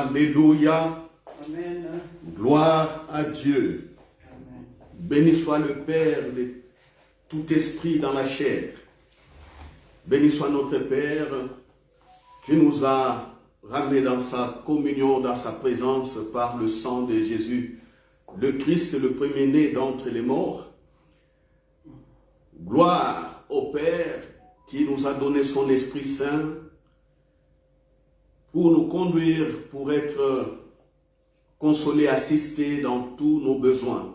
Alléluia. Amen. Gloire à Dieu. Amen. Béni soit le Père de tout esprit dans la chair. Béni soit notre Père qui nous a ramenés dans sa communion, dans sa présence par le sang de Jésus, le Christ, le premier-né d'entre les morts. Gloire au Père qui nous a donné son Esprit Saint pour nous conduire, pour être consolés, assistés dans tous nos besoins,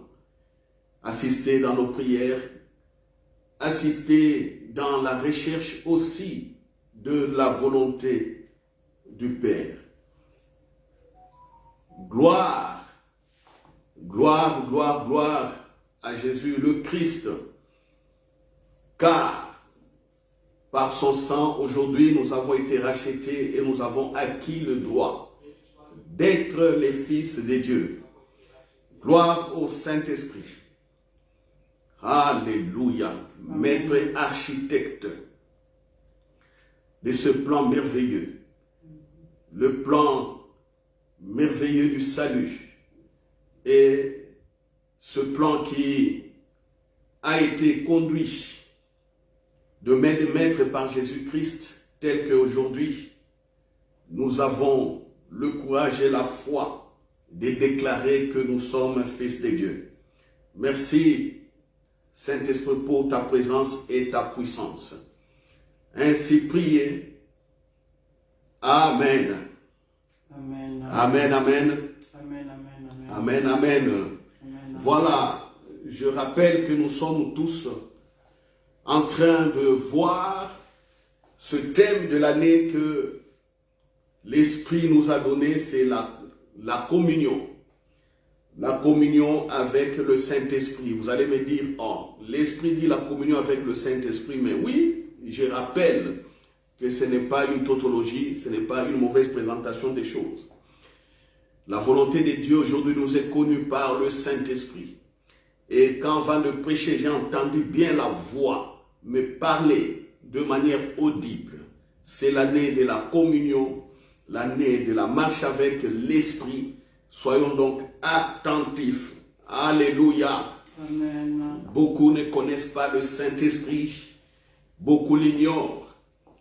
assistés dans nos prières, assistés dans la recherche aussi de la volonté du Père. Gloire, gloire, gloire, gloire à Jésus le Christ, car par son sang, aujourd'hui, nous avons été rachetés et nous avons acquis le droit d'être les fils de Dieu. Gloire au Saint-Esprit. Alléluia. Maître architecte de ce plan merveilleux. Le plan merveilleux du salut. Et ce plan qui a été conduit de main de maître par Jésus-Christ, tel qu'aujourd'hui, nous avons le courage et la foi de déclarer que nous sommes fils de Dieu. Merci, Saint-Esprit, pour ta présence et ta puissance. Ainsi priez. Amen. Amen. Amen, amen. Amen. Amen. Amen, amen. Voilà, je rappelle que nous sommes tous en train de voir ce thème de l'année que l'Esprit nous a donné, c'est la communion. La communion avec le Saint-Esprit. Vous allez me dire, oh, l'Esprit dit la communion avec le Saint-Esprit, mais oui, je rappelle que ce n'est pas une tautologie, ce n'est pas une mauvaise présentation des choses. La volonté de Dieu aujourd'hui nous est connue par le Saint-Esprit. Et quand avant de prêcher, j'ai entendu bien la voix me parler de manière audible. C'est l'année de la communion, l'année de la marche avec l'Esprit. Soyons donc attentifs. Alléluia. Amen. Beaucoup ne connaissent pas le Saint-Esprit. Beaucoup l'ignorent.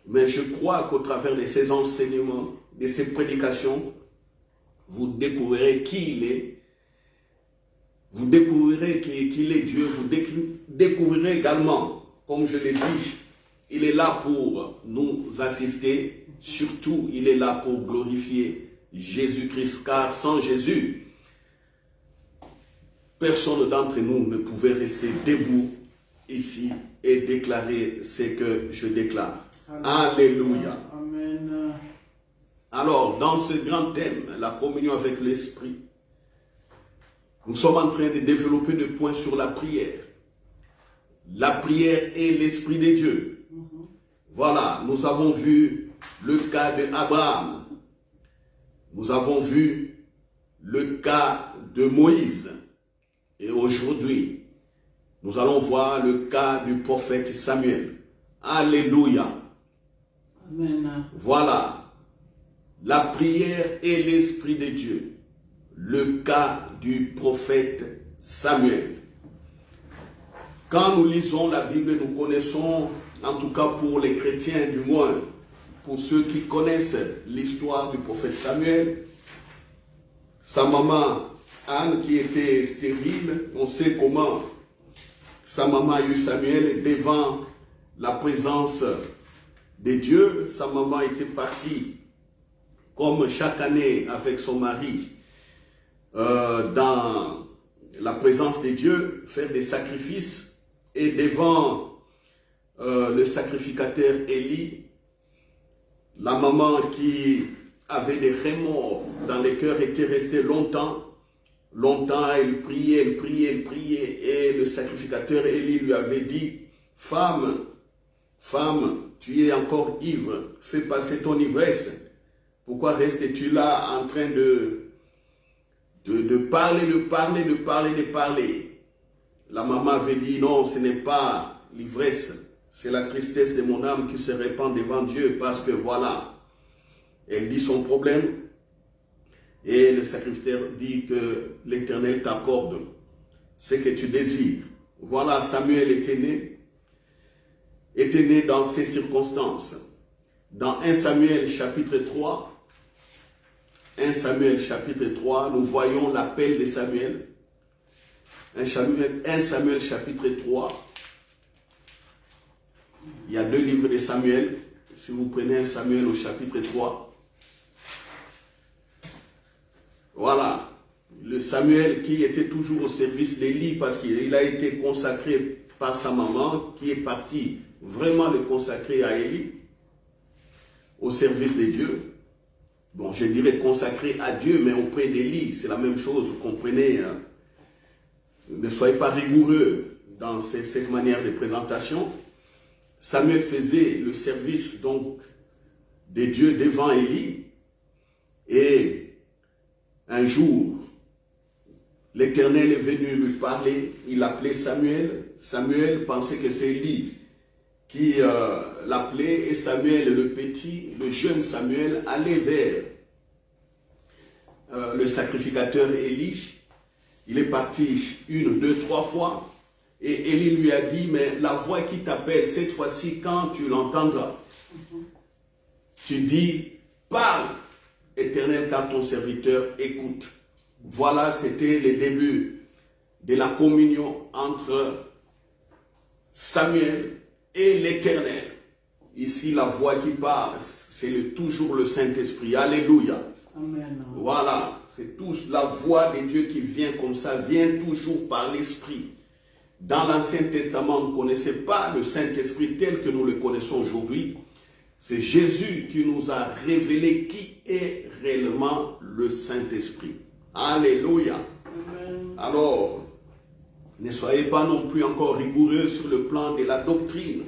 Mais je crois qu'au travers de ces enseignements, de ces prédications, vous découvrirez qui il est. Vous découvrirez qu'il est Dieu. Vous découvrirez également, comme je l'ai dit, il est là pour nous assister. Surtout, il est là pour glorifier Jésus-Christ. Car sans Jésus, personne d'entre nous ne pouvait rester debout ici et déclarer ce que je déclare. Alléluia. Amen. Alors, dans ce grand thème, la communion avec l'Esprit, nous sommes en train de développer des points sur la prière. La prière est l'Esprit de Dieu. Voilà, nous avons vu le cas d'Abraham. Nous avons vu le cas de Moïse. Et aujourd'hui, nous allons voir le cas du prophète Samuel. Alléluia. Amen. Voilà, la prière est l'Esprit de Dieu. Le cas du prophète Samuel. Quand nous lisons la Bible, nous connaissons, en tout cas pour les chrétiens du moins, pour ceux qui connaissent l'histoire du prophète Samuel, sa maman Anne qui était stérile, on sait comment sa maman a eu Samuel devant la présence de Dieu. Sa maman était partie comme chaque année avec son mari dans la présence de Dieu, faire des sacrifices. Et devant le sacrificateur Élie, la maman qui avait des remords dans le cœur était restée longtemps. Longtemps, elle priait, elle priait, elle priait. Et le sacrificateur Élie lui avait dit, femme, tu es encore ivre, fais passer ton ivresse. Pourquoi restes-tu là en train de parler? La maman avait dit, non, ce n'est pas l'ivresse, c'est la tristesse de mon âme qui se répand devant Dieu, parce que voilà, elle dit son problème. Et le sacrificateur dit que l'Éternel t'accorde ce que tu désires. Voilà, Samuel était né dans ces circonstances. Dans 1 Samuel chapitre 3, 1 Samuel chapitre 3, nous voyons l'appel de Samuel. 1 Samuel chapitre 3, il y a 2 livres de Samuel. Si vous prenez 1 Samuel au chapitre 3, voilà, le Samuel qui était toujours au service d'Élie parce qu'il a été consacré par sa maman, qui est partie vraiment le consacrer à Élie, au service de Dieu. Bon, je dirais consacré à Dieu, mais auprès d'Élie, c'est la même chose, vous comprenez. Hein? Ne soyez pas rigoureux dans cette manière de présentation. Samuel faisait le service donc de Dieu devant Élie, et un jour, l'Éternel est venu lui parler. Il appelait Samuel. Samuel pensait que c'est Élie qui l'appelait, et Samuel, le petit, le jeune Samuel, allait vers le sacrificateur Élie. Il est parti 1, 2, 3 fois, et Élie lui a dit, mais la voix qui t'appelle, cette fois-ci, quand tu l'entendras, tu dis, parle, Éternel, car ton serviteur écoute. Voilà, c'était le début de la communion entre Samuel et l'Éternel. Ici, la voix qui parle, c'est toujours le Saint-Esprit. Alléluia. Amen. Voilà, c'est la voix de Dieu qui vient comme ça, vient toujours par l'Esprit. Dans l'Ancien Testament, on ne connaissait pas le Saint-Esprit tel que nous le connaissons aujourd'hui. C'est Jésus qui nous a révélé qui est réellement le Saint-Esprit. Alléluia. Amen. Alors, ne soyez pas non plus encore rigoureux sur le plan de la doctrine,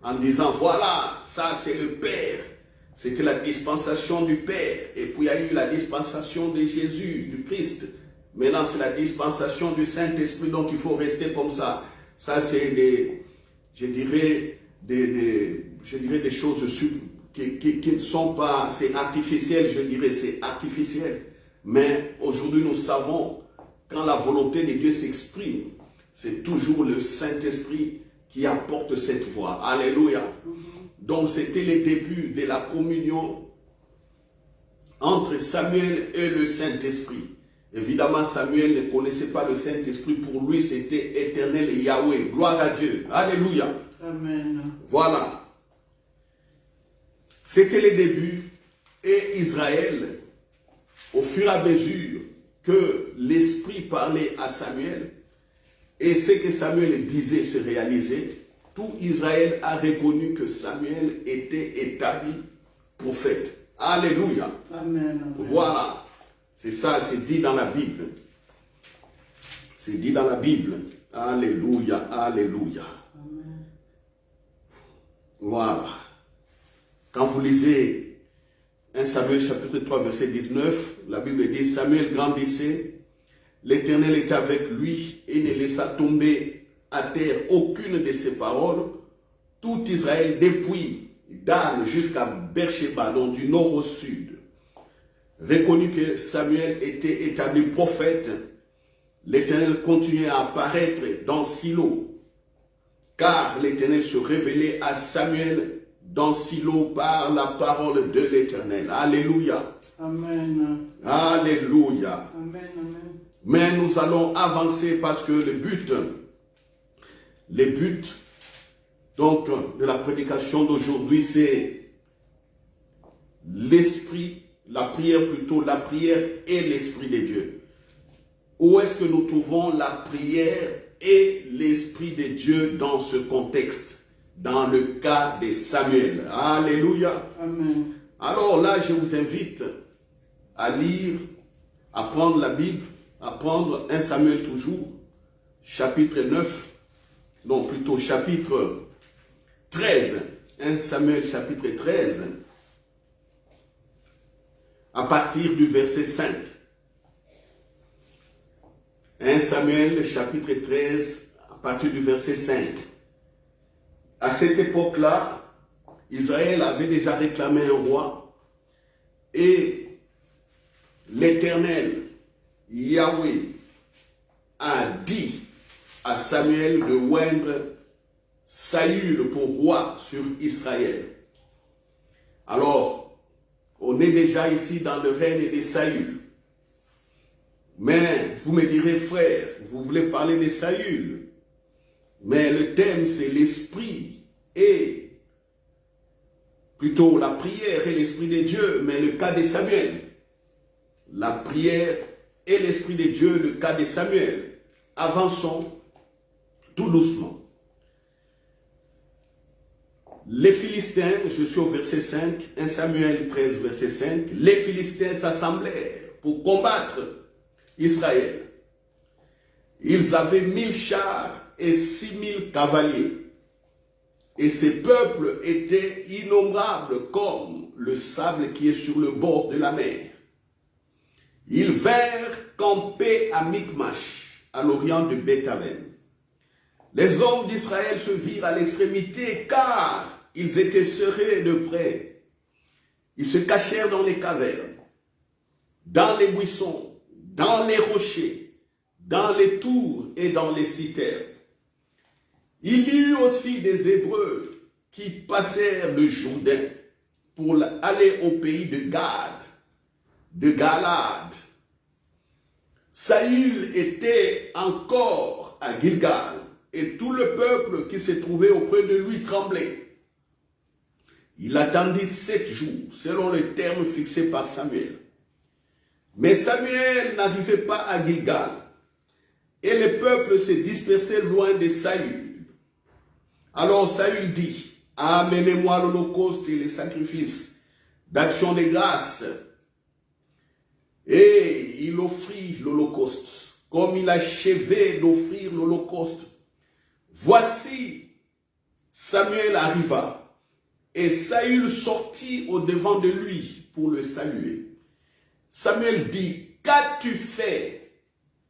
en disant, voilà, ça c'est le Père. C'était la dispensation du Père. Et puis il y a eu la dispensation de Jésus, du Christ. Maintenant, c'est la dispensation du Saint-Esprit, donc il faut rester comme ça. Ça, c'est des choses qui ne sont pas, c'est artificiel, je dirais, c'est artificiel. Mais aujourd'hui, nous savons, quand la volonté de Dieu s'exprime, c'est toujours le Saint-Esprit qui apporte cette voix. Alléluia. Donc, c'était le début de la communion entre Samuel et le Saint-Esprit. Évidemment, Samuel ne connaissait pas le Saint-Esprit. Pour lui, c'était éternel et Yahweh. Gloire à Dieu. Alléluia. Amen. Voilà. C'était le début. Et Israël, au fur et à mesure que l'Esprit parlait à Samuel, et ce que Samuel disait se réalisait, tout Israël a reconnu que Samuel était établi prophète. Alléluia. Amen. Voilà. C'est ça, c'est dit dans la Bible. C'est dit dans la Bible. Alléluia, alléluia. Amen. Voilà. Quand vous lisez 1 Samuel chapitre 3 verset 19, la Bible dit, Samuel grandissait, l'Éternel était avec lui et ne laissa tomber à terre aucune de ses paroles. Tout Israël, depuis Dan jusqu'à Beersheba, donc du nord au sud, reconnut que Samuel était établi prophète. L'Éternel continuait à apparaître dans Silo, car l'Éternel se révélait à Samuel dans Silo par la parole de l'Éternel. Alléluia. Amen. Alléluia. Amen. Amen. Mais nous allons avancer parce que le but donc de la prédication d'aujourd'hui, c'est l'esprit, la prière et l'esprit de Dieu. Où est-ce que nous trouvons la prière et l'esprit de Dieu dans ce contexte? Dans le cas de Samuel. Alléluia. Amen. Alors là, je vous invite à lire, à prendre la Bible, à prendre 1 Samuel toujours, chapitre 9, non plutôt chapitre 13, 1 Samuel chapitre 13, à partir du verset 5. 1 Samuel chapitre 13, à partir du verset 5. À cette époque-là, Israël avait déjà réclamé un roi et l'Éternel, Yahweh, a dit à Samuel de oindre Saül pour roi sur Israël. Alors, on est déjà ici dans le règne de Saül. Mais vous me direz, frère, vous voulez parler de Saül. Mais le thème, c'est l'esprit et plutôt la prière et l'esprit de Dieu, mais le cas de Samuel. La prière et l'esprit de Dieu, le cas de Samuel. Avançons tout doucement. Les Philistins, je suis au verset 5, 1 Samuel 13, verset 5, les Philistins s'assemblèrent pour combattre Israël. Ils avaient 1000 chars et 6000 cavaliers. Et ces peuples étaient innombrables comme le sable qui est sur le bord de la mer. Ils vinrent camper à Michmash, à l'orient de Beth-Aven. Les hommes d'Israël se virent à l'extrémité car ils étaient serrés de près. Ils se cachèrent dans les cavernes, dans les buissons, dans les rochers, dans les tours et dans les citernes. Il y eut aussi des Hébreux qui passèrent le Jourdain pour aller au pays de Gad, de Galad. Saül était encore à Gilgal et tout le peuple qui se trouvait auprès de lui tremblait. Il attendit 7 jours, selon les termes fixés par Samuel. Mais Samuel n'arrivait pas à Gilgal, et le peuple se dispersait loin de Saül. Alors Saül dit, amenez-moi l'holocauste et les sacrifices d'action de grâce. Et il offrit l'holocauste, comme il achevait d'offrir l'holocauste. Voici, Samuel arriva. Et Saül sortit au-devant de lui pour le saluer. Samuel dit, qu'as-tu fait?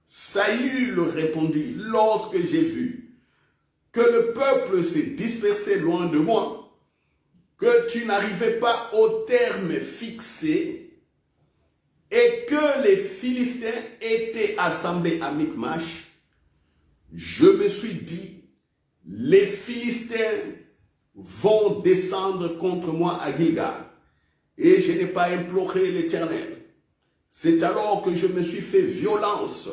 Saül répondit, lorsque j'ai vu que le peuple s'est dispersé loin de moi, que tu n'arrivais pas au terme fixé, et que les Philistins étaient assemblés à Michmash, je me suis dit, les Philistins vont descendre contre moi à Gilgal, et je n'ai pas imploré l'Éternel. C'est alors que je me suis fait violence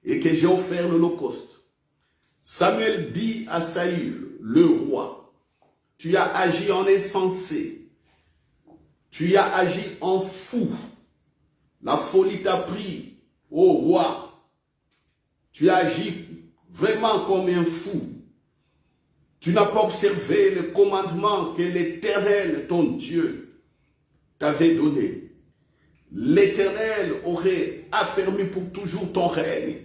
et que j'ai offert l'holocauste. Samuel dit à Saül, le roi, tu as agi en insensé, tu as agi en fou, la folie t'a pris, ô roi, tu as agi vraiment comme un fou. Tu n'as pas observé le commandement que l'Éternel, ton Dieu, t'avait donné. L'Éternel aurait affermi pour toujours ton règne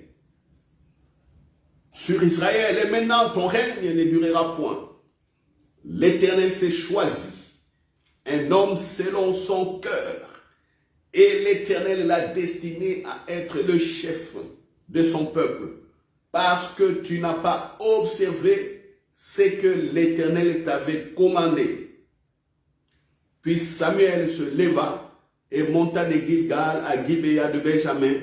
sur Israël. Et maintenant, ton règne ne durera point. L'Éternel s'est choisi un homme selon son cœur. Et l'Éternel l'a destiné à être le chef de son peuple. Parce que tu n'as pas observé ce que l'Éternel t'avait commandé. Puis Samuel se leva et monta de Gilgal à Gibéa de Benjamin.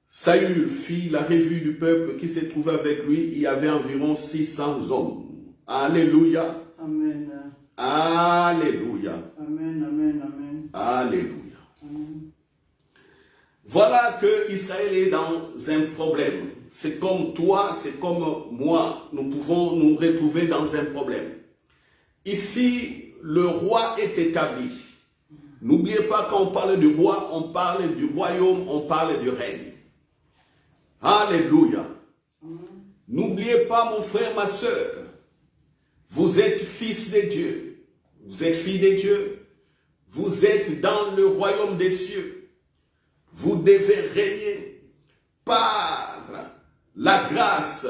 Saül fit la revue du peuple qui se trouvait avec lui. Il y avait environ 600 hommes. Alléluia. Amen. Alléluia. Amen, amen, amen. Alléluia. Amen. Voilà que Israël est dans un problème. C'est comme toi, c'est comme moi. Nous pouvons nous retrouver dans un problème. Ici, le roi est établi. N'oubliez pas, quand on parle du roi, on parle du royaume, on parle du règne. Alléluia. N'oubliez pas, mon frère, ma soeur, vous êtes fils de Dieu. Vous êtes fille de Dieu. Vous êtes dans le royaume des cieux. Vous devez régner par la grâce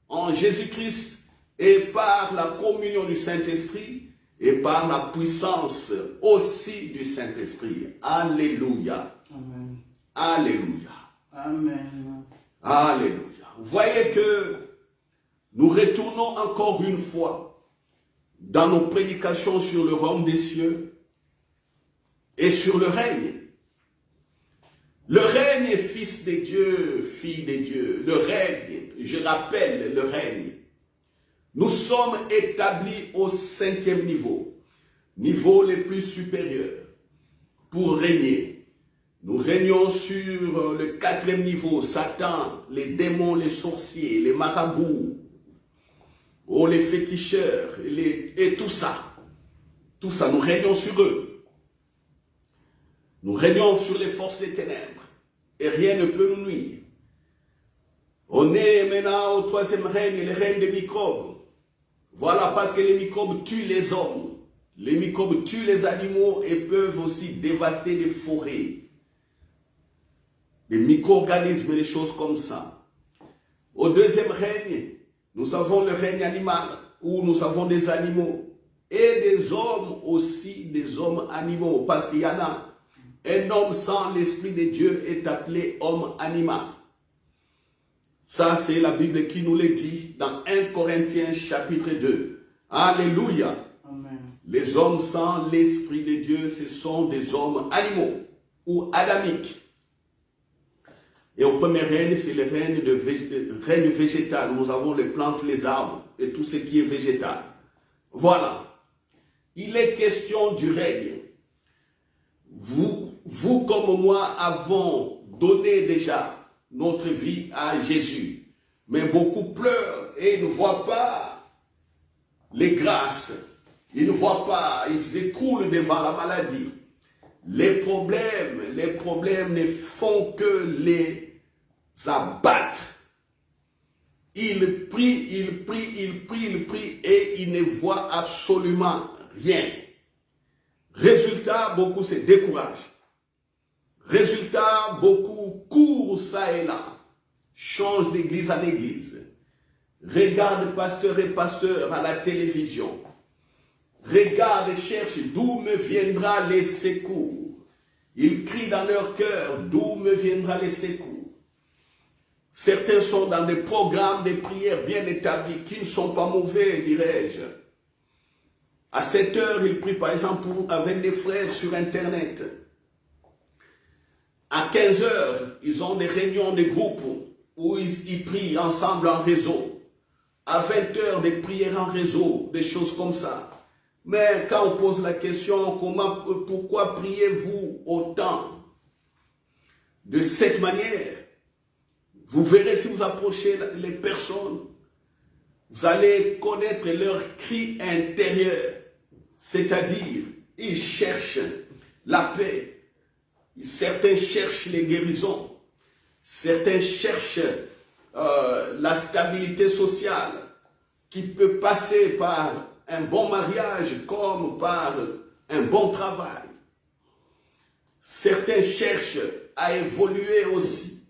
en Jésus-Christ et par la communion du Saint-Esprit et par la puissance aussi du Saint-Esprit. Alléluia. Amen. Alléluia. Amen. Alléluia. Vous voyez que nous retournons encore une fois dans nos prédications sur le royaume des cieux et sur le règne. Le règne, fils de Dieu, fille de Dieu, le règne, je rappelle le règne. Nous sommes établis au 5e niveau, niveau le plus supérieur, pour régner. Nous régnons sur le 4e niveau, Satan, les démons, les sorciers, les marabouts, les féticheurs, et tout ça. Tout ça, nous régnons sur eux. Nous régnons sur les forces des ténèbres. Et rien ne peut nous nuire. On est maintenant au 3e règne, le règne des microbes. Voilà, parce que les microbes tuent les hommes. Les microbes tuent les animaux et peuvent aussi dévaster des forêts. Les micro-organismes, des choses comme ça. Au 2e règne, nous avons le règne animal, où nous avons des animaux. Et des hommes aussi, des hommes animaux. Parce qu'il y en a. Un homme sans l'Esprit de Dieu est appelé homme animal. Ça, c'est la Bible qui nous le dit dans 1 Corinthiens chapitre 2. Alléluia. Amen. Les hommes sans l'Esprit de Dieu, ce sont des hommes animaux ou adamiques. Et au premier règne, c'est le règne végétal. Nous avons les plantes, les arbres et tout ce qui est végétal. Voilà. Il est question du règne. Vous comme moi avons donné déjà notre vie à Jésus. Mais beaucoup pleurent et ne voient pas les grâces. Ils ne voient pas, ils s'écroulent devant la maladie. Les problèmes ne font que les abattre. Ils prient et ils ne voient absolument rien. Résultat, beaucoup se découragent. Résultat, beaucoup courent ça et là. Changent d'église en église. Regardent pasteur et pasteur à la télévision. Regardent et cherchent d'où me viendra les secours. Ils crient dans leur cœur, d'où me viendra les secours. Certains sont dans des programmes de prières bien établis, qui ne sont pas mauvais, dirais-je. À 7 heures, ils prient par exemple avec des frères sur Internet. À 15 heures, ils ont des réunions de groupes où ils prient ensemble en réseau. À 20 heures, des prières en réseau, des choses comme ça. Mais quand on pose la question, pourquoi priez-vous autant? De cette manière, vous verrez si vous approchez les personnes, vous allez connaître leur cri intérieur. C'est-à-dire, ils cherchent la paix. Certains cherchent les guérisons. Certains cherchent la stabilité sociale qui peut passer par un bon mariage comme par un bon travail. Certains cherchent à évoluer aussi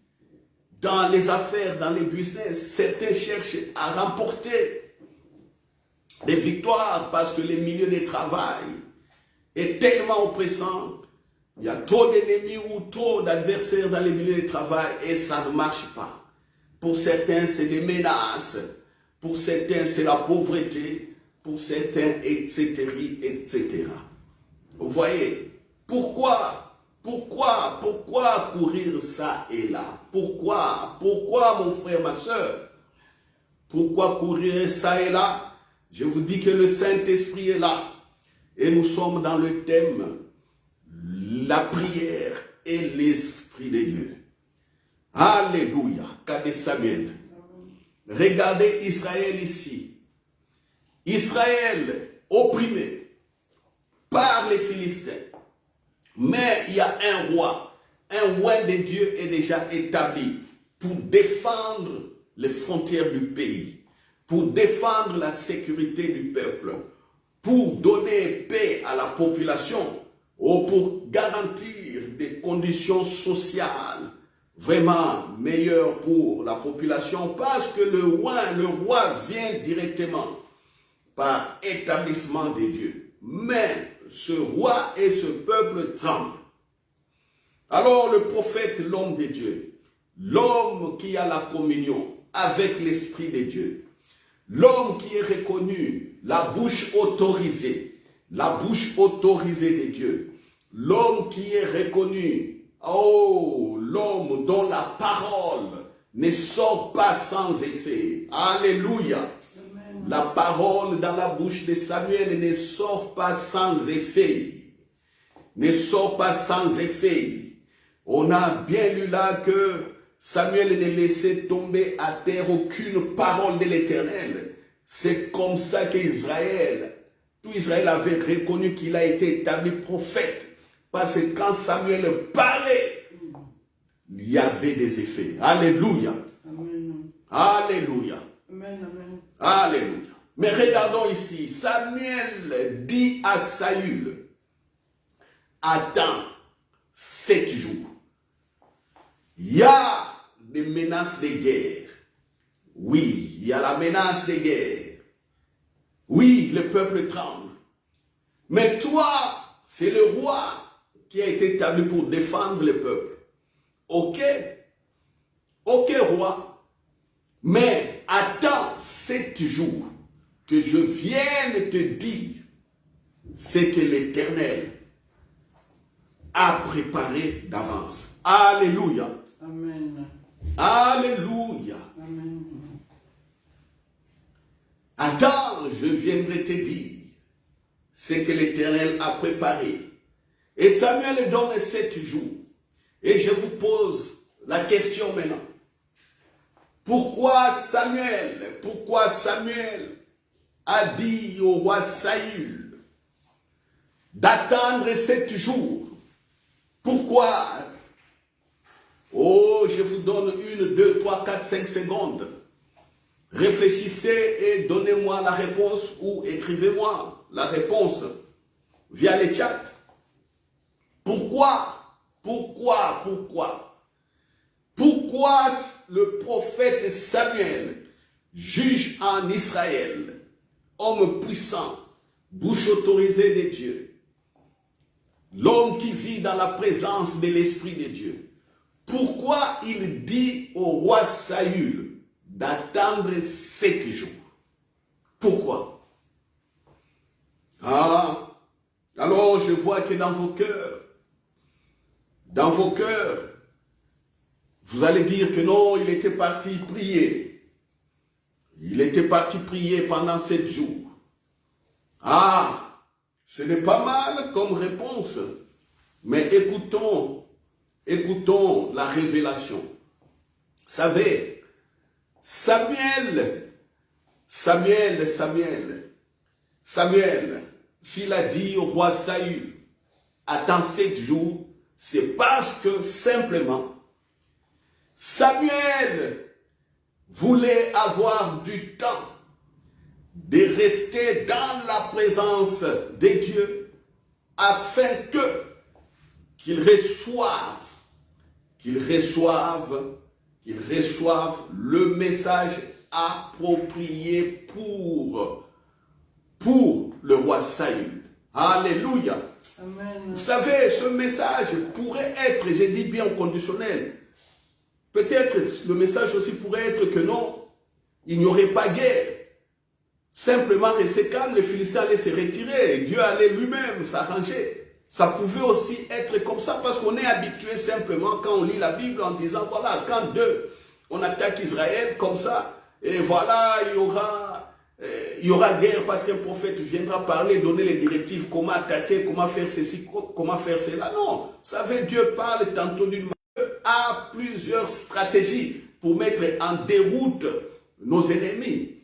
dans les affaires, dans les business. Certains cherchent à remporter des victoires parce que le milieu de travail est tellement oppressant. Il y a trop d'ennemis ou trop d'adversaires dans les milieux de travail et ça ne marche pas. Pour certains, c'est des menaces. Pour certains, c'est la pauvreté. Pour certains, etc., etc. Vous voyez, pourquoi courir ça et là? Pourquoi, mon frère, ma soeur? Pourquoi courir ça et là? Je vous dis que le Saint-Esprit est là. Et nous sommes dans le thème, la prière et l'Esprit de Dieu. Alléluia. Kade Samuel. Regardez Israël ici. Israël opprimé par les Philistins. Mais il y a un roi de Dieu est déjà établi pour défendre les frontières du pays, pour défendre la sécurité du peuple, pour donner paix à la population, ou pour garantir des conditions sociales vraiment meilleures pour la population, parce que le roi vient directement par établissement de Dieu. Mais ce roi et ce peuple tremblent. Alors le prophète, l'homme de Dieu, l'homme qui a la communion avec l'Esprit de Dieu, l'homme qui est reconnu, la bouche autorisée de Dieu, l'homme qui est reconnu Oh, l'homme dont la parole ne sort pas sans effet. Alléluia. Amen. La parole dans la bouche de Samuel ne sort pas sans effet. Ne sort pas sans effet. On a bien lu là que Samuel ne laissait tomber à terre aucune parole de l'Éternel. C'est comme ça qu'Israël, tout Israël avait reconnu qu'il a été établi prophète. Parce que quand Samuel parlait, il y avait des effets. Alléluia. Amen. Alléluia. Amen. Amen. Alléluia. Mais regardons ici, Samuel dit à Saül, attends 7 jours. Il y a des menaces de guerre. Oui, il y a la menace de guerre. Oui, le peuple tremble. Mais toi, c'est le roi qui a été établi pour défendre le peuple. Ok? Ok, roi. Mais attends 7 jours que je vienne te dire ce que l'Éternel a préparé d'avance. Alléluia. Amen. Alléluia. Amen. Attends, je viendrai te dire ce que l'Éternel a préparé. Et Samuel donne 7 jours. Et je vous pose la question maintenant. Pourquoi Samuel a dit au roi Saül d'attendre 7 jours? Pourquoi? Oh, je vous donne 1, 2, 3, 4, 5 secondes. Réfléchissez et donnez-moi la réponse ou écrivez-moi la réponse via les chats. Pourquoi le prophète Samuel juge en Israël, homme puissant, bouche autorisée de Dieu, l'homme qui vit dans la présence de l'Esprit de Dieu? Pourquoi il dit au roi Saül d'attendre 7 jours? Pourquoi? Ah, alors je vois que dans vos cœurs, vous allez dire que non, il était parti prier. Il était parti prier pendant 7 jours. Ah, ce n'est pas mal comme réponse. Mais écoutons la révélation. Vous savez, Samuel, s'il a dit au roi Saül, attends 7 jours, c'est parce que simplement, Samuel voulait avoir du temps de rester dans la présence de Dieu afin qu'il reçoive le message approprié pour le roi Saül. Alléluia. Amen. Vous savez, ce message pourrait être, je dis bien au conditionnel, peut-être le message aussi pourrait être que non, il n'y aurait pas guerre. Simplement rester calme, les Philistins allaient se retirer, Dieu allait lui-même s'arranger. Ça pouvait aussi être comme ça parce qu'on est habitué simplement quand on lit la Bible en disant voilà, quand on attaque Israël comme ça, et voilà, il y aura guerre parce qu'un prophète viendra parler, donner les directives, comment attaquer, comment faire ceci, comment faire cela. Non, vous savez, Dieu parle tantôt d'une manière, a plusieurs stratégies pour mettre en déroute nos ennemis.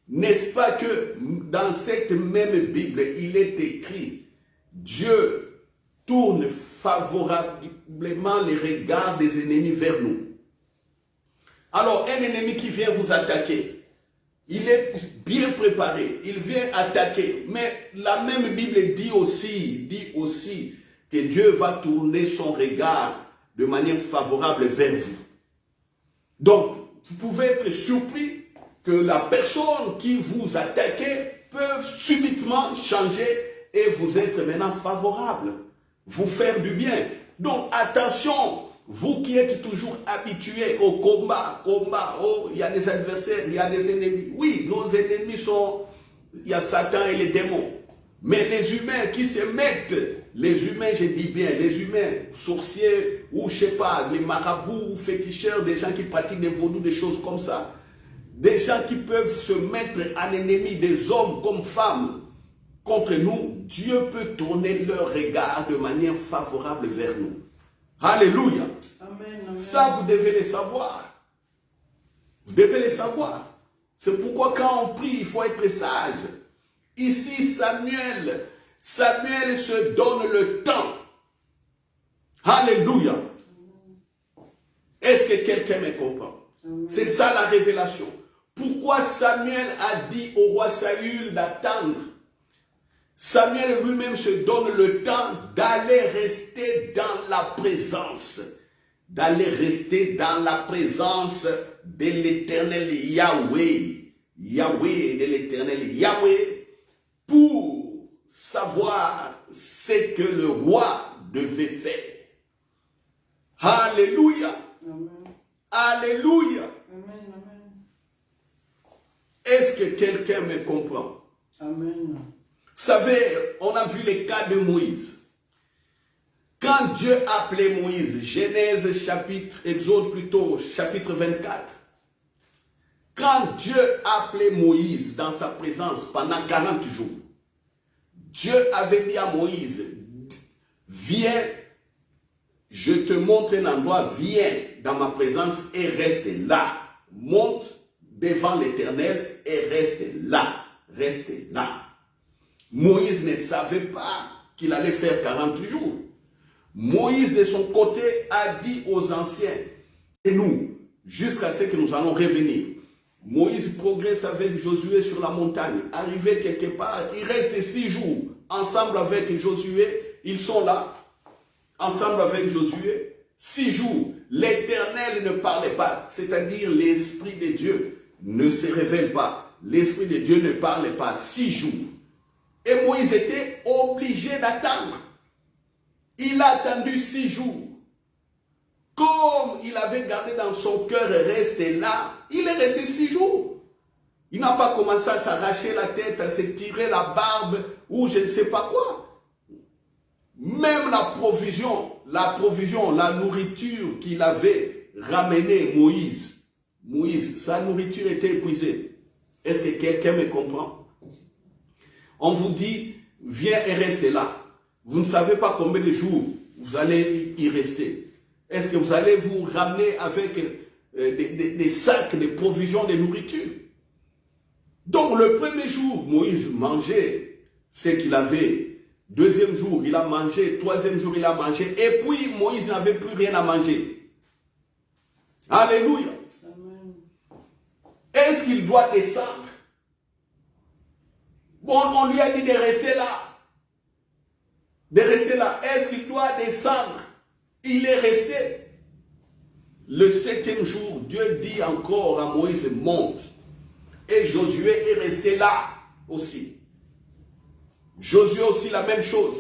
N'est-ce pas que dans cette même Bible, il est écrit, Dieu tourne favorablement les regards des ennemis vers nous. Alors, un ennemi qui vient vous attaquer, il est bien préparé, il vient attaquer. Mais la même Bible dit aussi que Dieu va tourner son regard de manière favorable vers vous. Donc, vous pouvez être surpris que la personne qui vous attaquait peut subitement changer et vous être maintenant favorable, vous faire du bien. Donc, attention, vous qui êtes toujours habitués au combat, oh, il y a des adversaires, il y a des ennemis. Oui, nos ennemis sont, il y a Satan et les démons. Mais les humains qui se mettent les humains, je dis bien, les humains, sorciers, ou je sais pas, les marabouts, féticheurs, des gens qui pratiquent des vaudous, des choses comme ça. Des gens qui peuvent se mettre en ennemi, des hommes comme femmes, contre nous, Dieu peut tourner leur regard de manière favorable vers nous. Alléluia. Amen, amen. Ça, vous devez le savoir. Vous devez le savoir. C'est pourquoi quand on prie, il faut être sage. Ici, Samuel se donne le temps. Alléluia. Est-ce que quelqu'un me comprend? C'est ça la révélation. Pourquoi Samuel a dit au roi Saül d'attendre? Samuel lui-même se donne le temps d'aller rester dans la présence. D'aller rester dans la présence de l'éternel Yahweh. Yahweh, de l'éternel Yahweh, pour savoir ce que le roi devait faire. Alléluia. Amen. Alléluia. Amen, amen. Est-ce que quelqu'un me comprend? Amen. Vous savez, on a vu les cas de Moïse. Quand Dieu appelait Moïse, Exode plutôt, chapitre 24. Quand Dieu appelait Moïse dans sa présence pendant 40 jours, Dieu avait dit à Moïse, viens, je te montre un endroit, viens dans ma présence et reste là. Monte devant l'Éternel et reste là. Reste là. Moïse ne savait pas qu'il allait faire 40 jours. Moïse, de son côté, a dit aux anciens, et nous, jusqu'à ce que nous allons revenir. Moïse progresse avec Josué sur la montagne. Arrivé quelque part, il reste 6 jours ensemble avec Josué. Ils sont là, ensemble avec Josué. 6 jours. L'Éternel ne parlait pas, c'est-à-dire l'Esprit de Dieu ne se révèle pas. L'Esprit de Dieu ne parle pas. 6 jours. Et Moïse était obligé d'attendre. Il a attendu 6 jours. Comme il avait gardé dans son cœur rester là, il est resté 6 jours. Il n'a pas commencé à s'arracher la tête, à se tirer la barbe ou je ne sais pas quoi. Même la provision, la nourriture qu'il avait ramenée Moïse, sa nourriture était épuisée. Est-ce que quelqu'un me comprend? On vous dit, viens et reste là. Vous ne savez pas combien de jours vous allez y rester. Est-ce que vous allez vous ramener avec des sacs de provisions de nourriture? Donc le premier jour, Moïse mangeait ce qu'il avait. Deuxième jour, il a mangé. Troisième jour, il a mangé. Et puis, Moïse n'avait plus rien à manger. Alléluia. Amen. Est-ce qu'il doit descendre? Bon, on lui a dit de rester là. De rester là. Est-ce qu'il doit descendre? Il est resté. Le 7e jour, Dieu dit encore à Moïse, monte. Et Josué est resté là aussi. Josué aussi la même chose.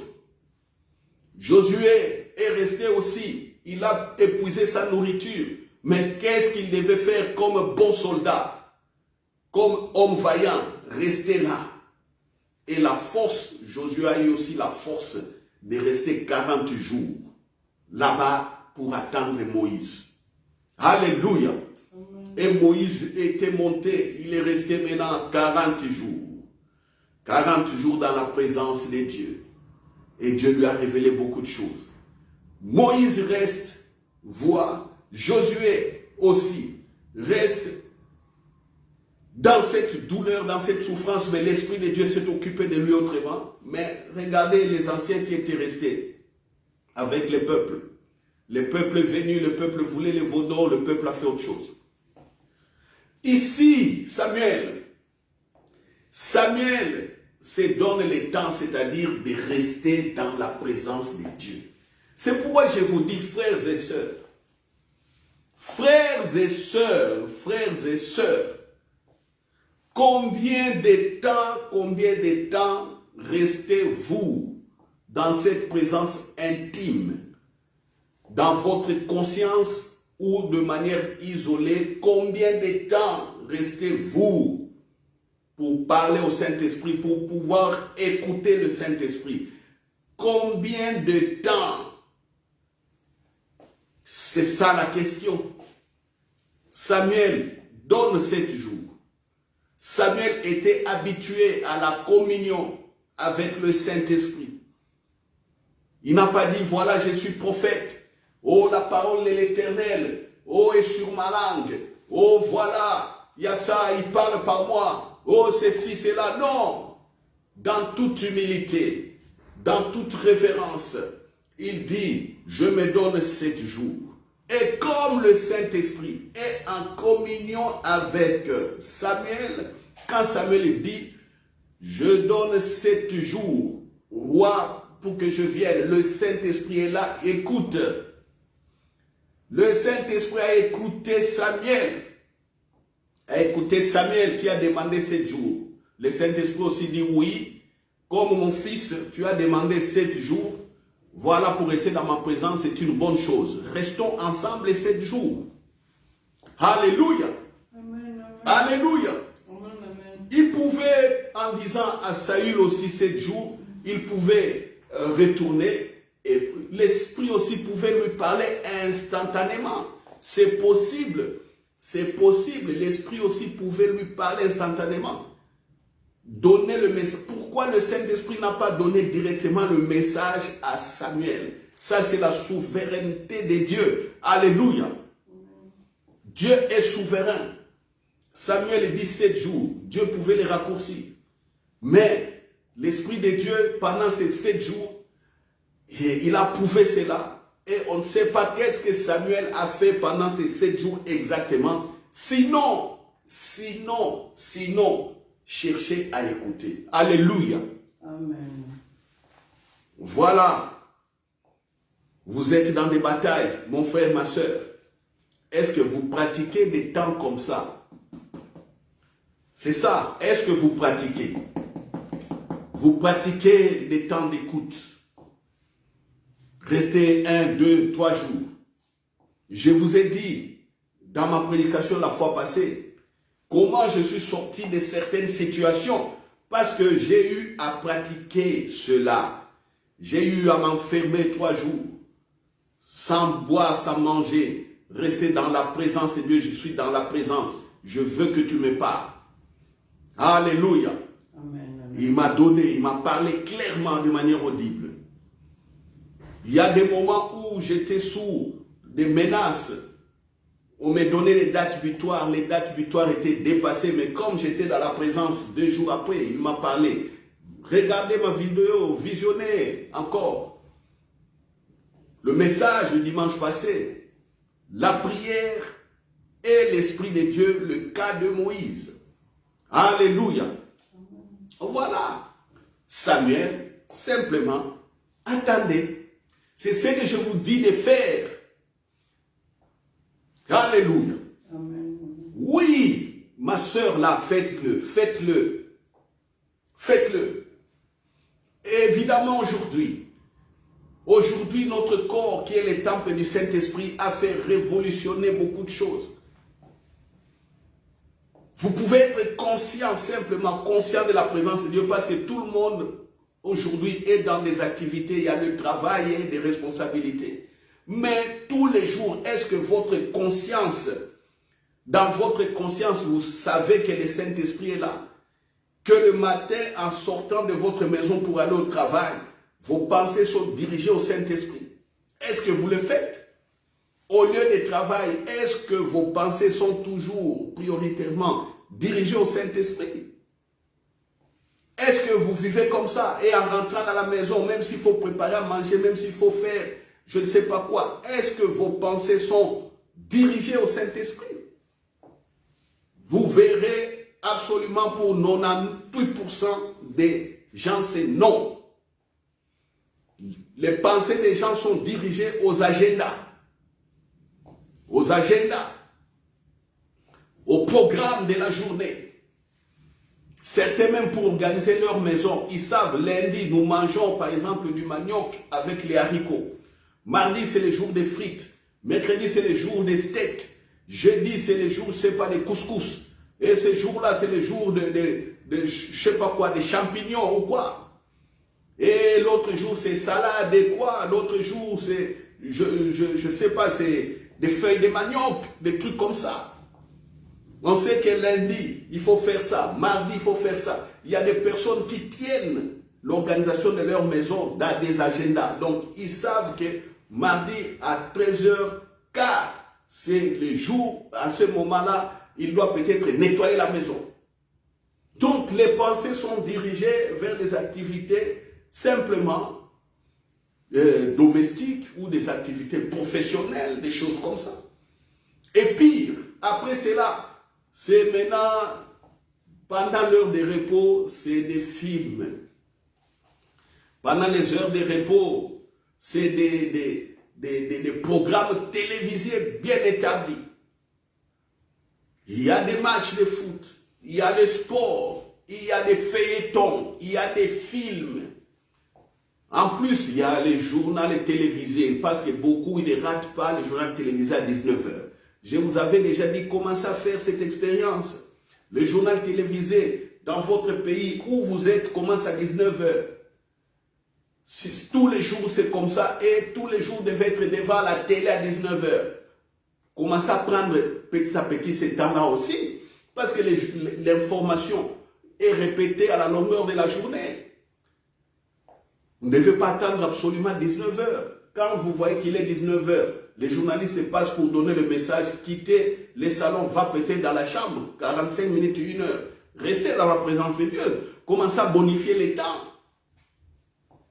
Josué est resté aussi. Il a épuisé sa nourriture. Mais qu'est-ce qu'il devait faire comme bon soldat? Comme homme vaillant? Rester là. Et la force, Josué a eu aussi la force de rester 40 jours là-bas pour attendre Moïse. Alléluia. Amen. Et Moïse était monté, il est resté maintenant 40 jours. 40 jours dans la présence de Dieu. Et Dieu lui a révélé beaucoup de choses. Moïse reste, voit, Josué aussi reste dans cette douleur, dans cette souffrance, mais l'Esprit de Dieu s'est occupé de lui autrement. Mais regardez les anciens qui étaient restés avec les peuples. Le peuple est venu, le peuple voulait les vaudors, le peuple a fait autre chose. Ici, Samuel se donne le temps, c'est-à-dire de rester dans la présence de Dieu. C'est pourquoi je vous dis, frères et sœurs, combien de temps restez-vous dans cette présence intime, dans votre conscience ou de manière isolée? Combien de temps restez-vous pour parler au Saint-Esprit, pour pouvoir écouter le Saint-Esprit? combien de temps? C'est ça la question. Samuel donne 7 jours. Samuel était habitué à la communion avec le Saint-Esprit. Il n'a pas dit, voilà, je suis prophète. Oh, la parole de l'Éternel. Oh, est sur ma langue. Oh, voilà, il y a ça, il parle par moi. Oh, ceci, c'est là. Non. Dans toute humilité, dans toute révérence, il dit, je me donne 7 jours. Et comme le Saint-Esprit est en communion avec Samuel, quand Samuel dit, je donne 7 jours, roi, pour que je vienne, le Saint-Esprit est là, écoute. Le Saint-Esprit a écouté Samuel. A écouté Samuel qui a demandé 7 jours. Le Saint-Esprit aussi dit oui, comme mon fils, tu as demandé 7 jours. Voilà, pour rester dans ma présence, c'est une bonne chose. Restons ensemble les 7 jours. Alléluia. Amen. Amen. Alléluia. Amen. Amen. Il pouvait, en disant à Saül aussi 7 jours, il pouvait retourner et l'Esprit aussi pouvait lui parler instantanément. C'est possible. C'est possible. L'Esprit aussi pouvait lui parler instantanément. Donner le message. Pourquoi le Saint-Esprit n'a pas donné directement le message à Samuel? Ça, c'est la souveraineté de Dieu. Alléluia. Dieu est souverain. Samuel dit 7 jours. Dieu pouvait les raccourcir. Mais l'Esprit de Dieu, pendant ces 7 jours, il a prouvé cela. Et on ne sait pas qu'est-ce que Samuel a fait pendant ces 7 jours exactement. Sinon, cherchez à écouter. Alléluia. Amen. Voilà. Vous êtes dans des batailles, mon frère, ma soeur. Est-ce que vous pratiquez des temps comme ça? C'est ça. Est-ce que vous pratiquez? Vous pratiquez des temps d'écoute. Restez 1, 2, 3 jours. Je vous ai dit dans ma prédication la fois passée comment je suis sorti de certaines situations parce que j'ai eu à pratiquer cela. J'ai eu à m'enfermer 3 jours sans boire, sans manger, rester dans la présence de Dieu. Je suis dans la présence. Je veux que tu me parles. Alléluia. Amen. Amen. Il m'a donné, il m'a parlé clairement de manière audible. Il y a des moments où j'étais sous des menaces. On me donnait les dates butoirs. Les dates butoirs étaient dépassées. Mais comme j'étais dans la présence 2 jours après, il m'a parlé. Regardez ma vidéo, visionnez encore. Le message du dimanche passé. La prière et l'Esprit de Dieu, le cas de Moïse. Alléluia. Voilà. Samuel, simplement, attendez. C'est ce que je vous dis de faire. Alléluia. Amen. Oui, ma soeur, là, faites-le, faites-le. Faites-le. Évidemment, aujourd'hui, notre corps, qui est le temple du Saint-Esprit, a fait révolutionner beaucoup de choses. Vous pouvez être conscient, simplement conscient de la présence de Dieu, parce que tout le monde aujourd'hui est dans des activités, il y a le travail et des responsabilités. Mais tous les jours, est-ce que votre conscience, dans votre conscience, vous savez que le Saint-Esprit est là? Que le matin, en sortant de votre maison pour aller au travail, vos pensées sont dirigées au Saint-Esprit. Est-ce que vous le faites? Au lieu de travail, est-ce que vos pensées sont toujours prioritairement dirigées au Saint-Esprit? Est-ce que vous vivez comme ça et en rentrant à la maison, même s'il faut préparer à manger, même s'il faut faire je ne sais pas quoi, est-ce que vos pensées sont dirigées au Saint-Esprit? Vous verrez absolument pour 98% des gens, c'est non. Les pensées des gens sont dirigées aux agendas. Aux agendas. Au programme de la journée. Certains même pour organiser leur maison, ils savent, lundi, nous mangeons par exemple du manioc avec les haricots. Mardi, c'est le jour des frites. Mercredi, c'est le jour des steaks. Jeudi, c'est le jour, c'est pas des couscous. Et ce jour-là, c'est le jour de je sais pas quoi, des champignons ou quoi. Et l'autre jour, c'est salade et quoi? L'autre jour, c'est, je sais pas, c'est des feuilles de manioc, des trucs comme ça. On sait que lundi, il faut faire ça. Mardi, il faut faire ça. Il y a des personnes qui tiennent l'organisation de leur maison dans des agendas. Donc, ils savent que mardi à 13h15, c'est le jour, à ce moment-là, il doit peut-être nettoyer la maison. Donc, les pensées sont dirigées vers des activités simplement domestiques ou des activités professionnelles, des choses comme ça. Et pire, après cela, c'est maintenant, pendant l'heure de repos, c'est des films. Pendant les heures de repos, c'est des programmes télévisés bien établis. Il y a des matchs de foot, il y a des sports, il y a des feuilletons, il y a des films. En plus, il y a les journaux télévisés, parce que beaucoup ne ratent pas les journaux télévisés à 19h. Je vous avais déjà dit comment ça faire cette expérience. Le journal télévisé dans votre pays où vous êtes commence à 19h. Tous les jours c'est comme ça et tous les jours devez être devant la télé à 19h. Commencez à prendre petit à petit ce temps-là aussi. Parce que l'information est répétée à la longueur de la journée. Vous ne devez pas attendre absolument 19h. Quand vous voyez qu'il est 19h, les journalistes passent pour donner le message, quittez les salons, va peut-être dans la chambre, 45 minutes, 1 heure. Restez dans la présence de Dieu. Commencez à bonifier les temps.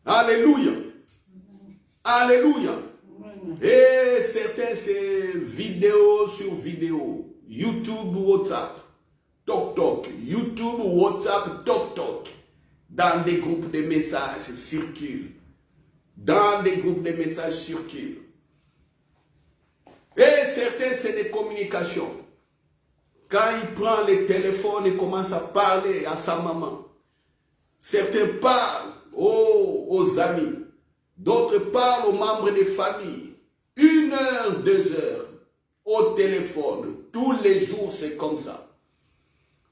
Alléluia. Alléluia. Et certains, c'est vidéo sur vidéo. YouTube ou WhatsApp. Tok. YouTube ou WhatsApp, Tok. Dans des groupes de messages circulent. Dans des groupes de messages circulent. Et certains, c'est des communications. Quand il prend le téléphone et commence à parler à sa maman. Certains parlent aux amis. D'autres parlent aux membres des familles. 1 heure, 2 heures au téléphone. Tous les jours, c'est comme ça.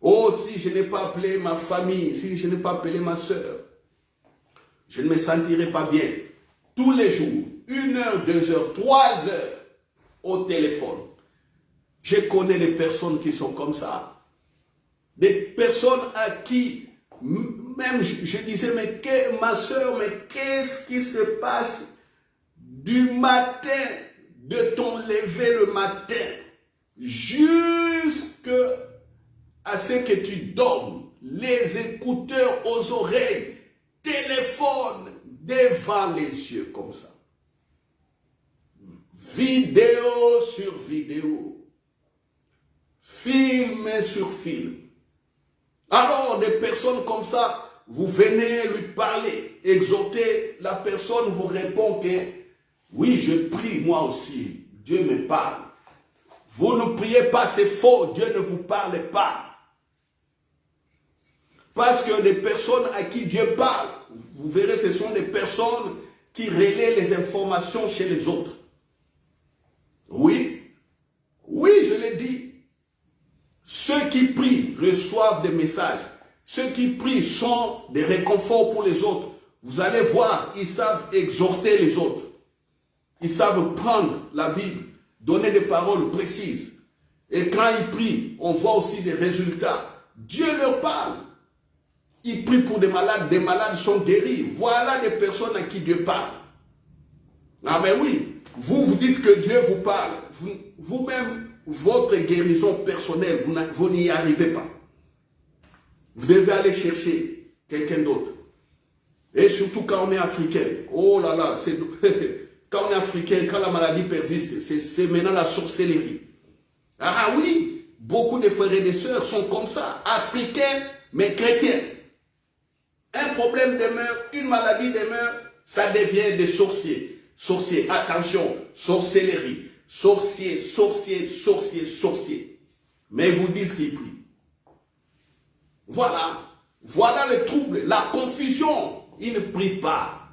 Oh, si je n'ai pas appelé ma famille, si je n'ai pas appelé ma soeur, je ne me sentirai pas bien. Tous les jours, 1 heure, 2 heures, 3 heures au téléphone. Je connais des personnes qui sont comme ça. Des personnes à qui, même je disais, mais ma soeur, mais qu'est-ce qui se passe du matin, de ton lever le matin, jusqu'à ce que tu dormes, les écouteurs aux oreilles, téléphone devant les yeux comme ça. Vidéo sur vidéo, film sur film. Alors, des personnes comme ça, vous venez lui parler, exhorter, la personne vous répond que oui, je prie moi aussi, Dieu me parle. Vous ne priez pas, c'est faux, Dieu ne vous parle pas. Parce que des personnes à qui Dieu parle, vous verrez, ce sont des personnes qui relaient les informations chez les autres. Oui, je l'ai dit. Ceux qui prient reçoivent des messages. Ceux qui prient sont des réconforts pour les autres. Vous allez voir, ils savent exhorter les autres. Ils savent prendre la Bible, donner des paroles précises. Et quand ils prient, on voit aussi des résultats. Dieu leur parle. Ils prient pour des malades sont guéris. Voilà les personnes à qui Dieu parle. Ah ben oui, vous dites que Dieu vous parle. Vous-même, votre guérison personnelle, vous n'y arrivez pas. Vous devez aller chercher quelqu'un d'autre. Et surtout quand on est africain. Oh là là, quand on est africain, quand la maladie persiste, c'est maintenant la sorcellerie. Ah oui, beaucoup de frères et de sœurs sont comme ça, africains mais chrétiens. Un problème demeure, une maladie demeure, ça devient des sorciers. Sorciers, attention, sorcellerie. Sorciers. Mais ils vous disent qu'ils prient. Voilà le trouble, la confusion. Ils ne prient pas.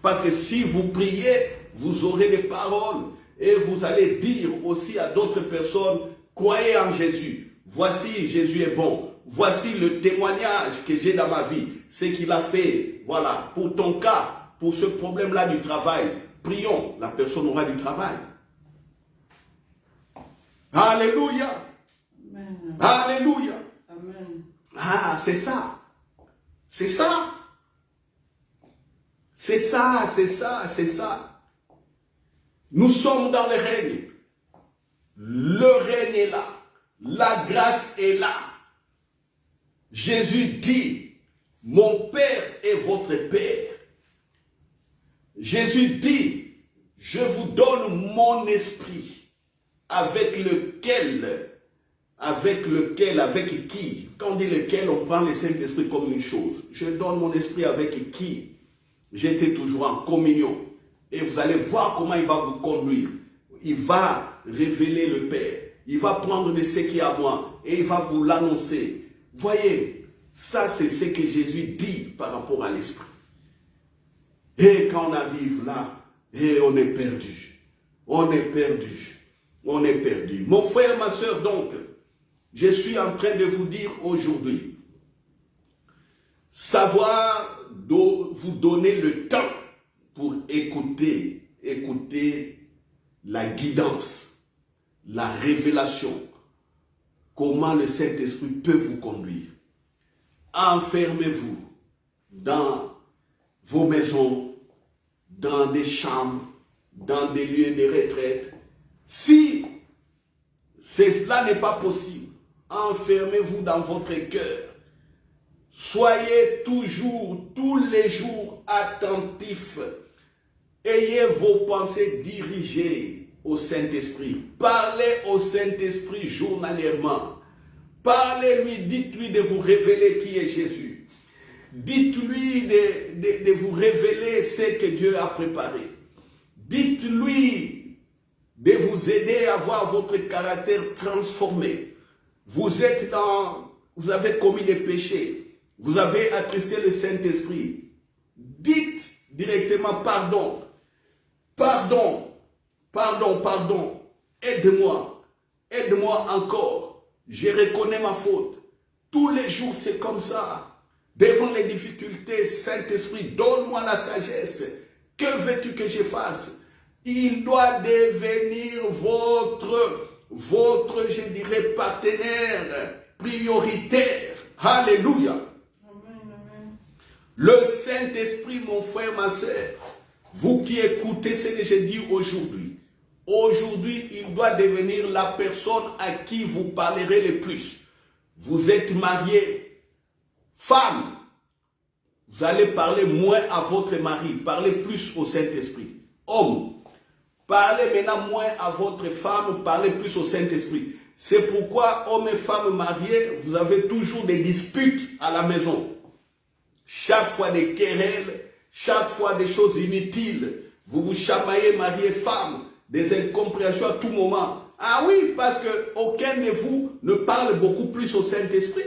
Parce que si vous priez, vous aurez des paroles et vous allez dire aussi à d'autres personnes, croyez en Jésus. Voici, Jésus est bon. Voici le témoignage que j'ai dans ma vie. ce qu'il a fait. Voilà, pour ton cas, pour ce problème-là du travail, prions, la personne aura du travail. Alléluia. Amen. Alléluia. Amen. Ah, c'est ça. C'est ça. C'est ça, c'est ça, c'est ça. Nous sommes dans le règne. Le règne est là. La grâce est là. Jésus dit, mon Père est votre Père. Jésus dit, je vous donne mon esprit avec qui? Quand on dit lequel, on prend le Saint-Esprit comme une chose. Je donne mon esprit avec qui? J'étais toujours en communion. Et vous allez voir comment il va vous conduire. Il va révéler le Père. Il va prendre de ce qui est à moi et il va vous l'annoncer. Voyez, ça c'est ce que Jésus dit par rapport à l'esprit. Et quand on arrive là, et on est perdu. On est perdu. On est perdu. Mon frère, ma soeur, donc, je suis en train de vous dire aujourd'hui, savoir vous donner le temps pour écouter la guidance, la révélation, comment le Saint-Esprit peut vous conduire. Enfermez-vous dans vos maisons, dans des chambres, dans des lieux de retraite. Si cela n'est pas possible, enfermez-vous dans votre cœur. Soyez toujours, tous les jours attentifs. Ayez vos pensées dirigées au Saint-Esprit. Parlez au Saint-Esprit journalièrement. Parlez-lui, dites-lui de vous révéler qui est Jésus. Dites-lui de vous révéler ce que Dieu a préparé. Dites-lui de vous aider à voir votre caractère transformé. Vous avez commis des péchés. Vous avez attristé le Saint-Esprit. Dites directement pardon. Pardon. Pardon, pardon. Aide-moi. Aide-moi encore. Je reconnais ma faute. Tous les jours, c'est comme ça. Devant les difficultés, Saint-Esprit, donne-moi la sagesse. Que veux-tu que je fasse? Il doit devenir votre, je dirais, partenaire prioritaire. Alléluia. Amen, amen. Le Saint-Esprit, mon frère, ma soeur, vous qui écoutez ce que je dis aujourd'hui, il doit devenir la personne à qui vous parlerez le plus. Vous êtes marié, femme, vous allez parler moins à votre mari, parlez plus au Saint-Esprit. Homme, parlez maintenant moins à votre femme, parlez plus au Saint-Esprit. C'est pourquoi, hommes et femmes mariés, vous avez toujours des disputes à la maison. Chaque fois des querelles, chaque fois des choses inutiles. Vous vous chamaillez, mari et femme, des incompréhensions à tout moment. Ah oui, parce qu'aucun de vous ne parle beaucoup plus au Saint-Esprit.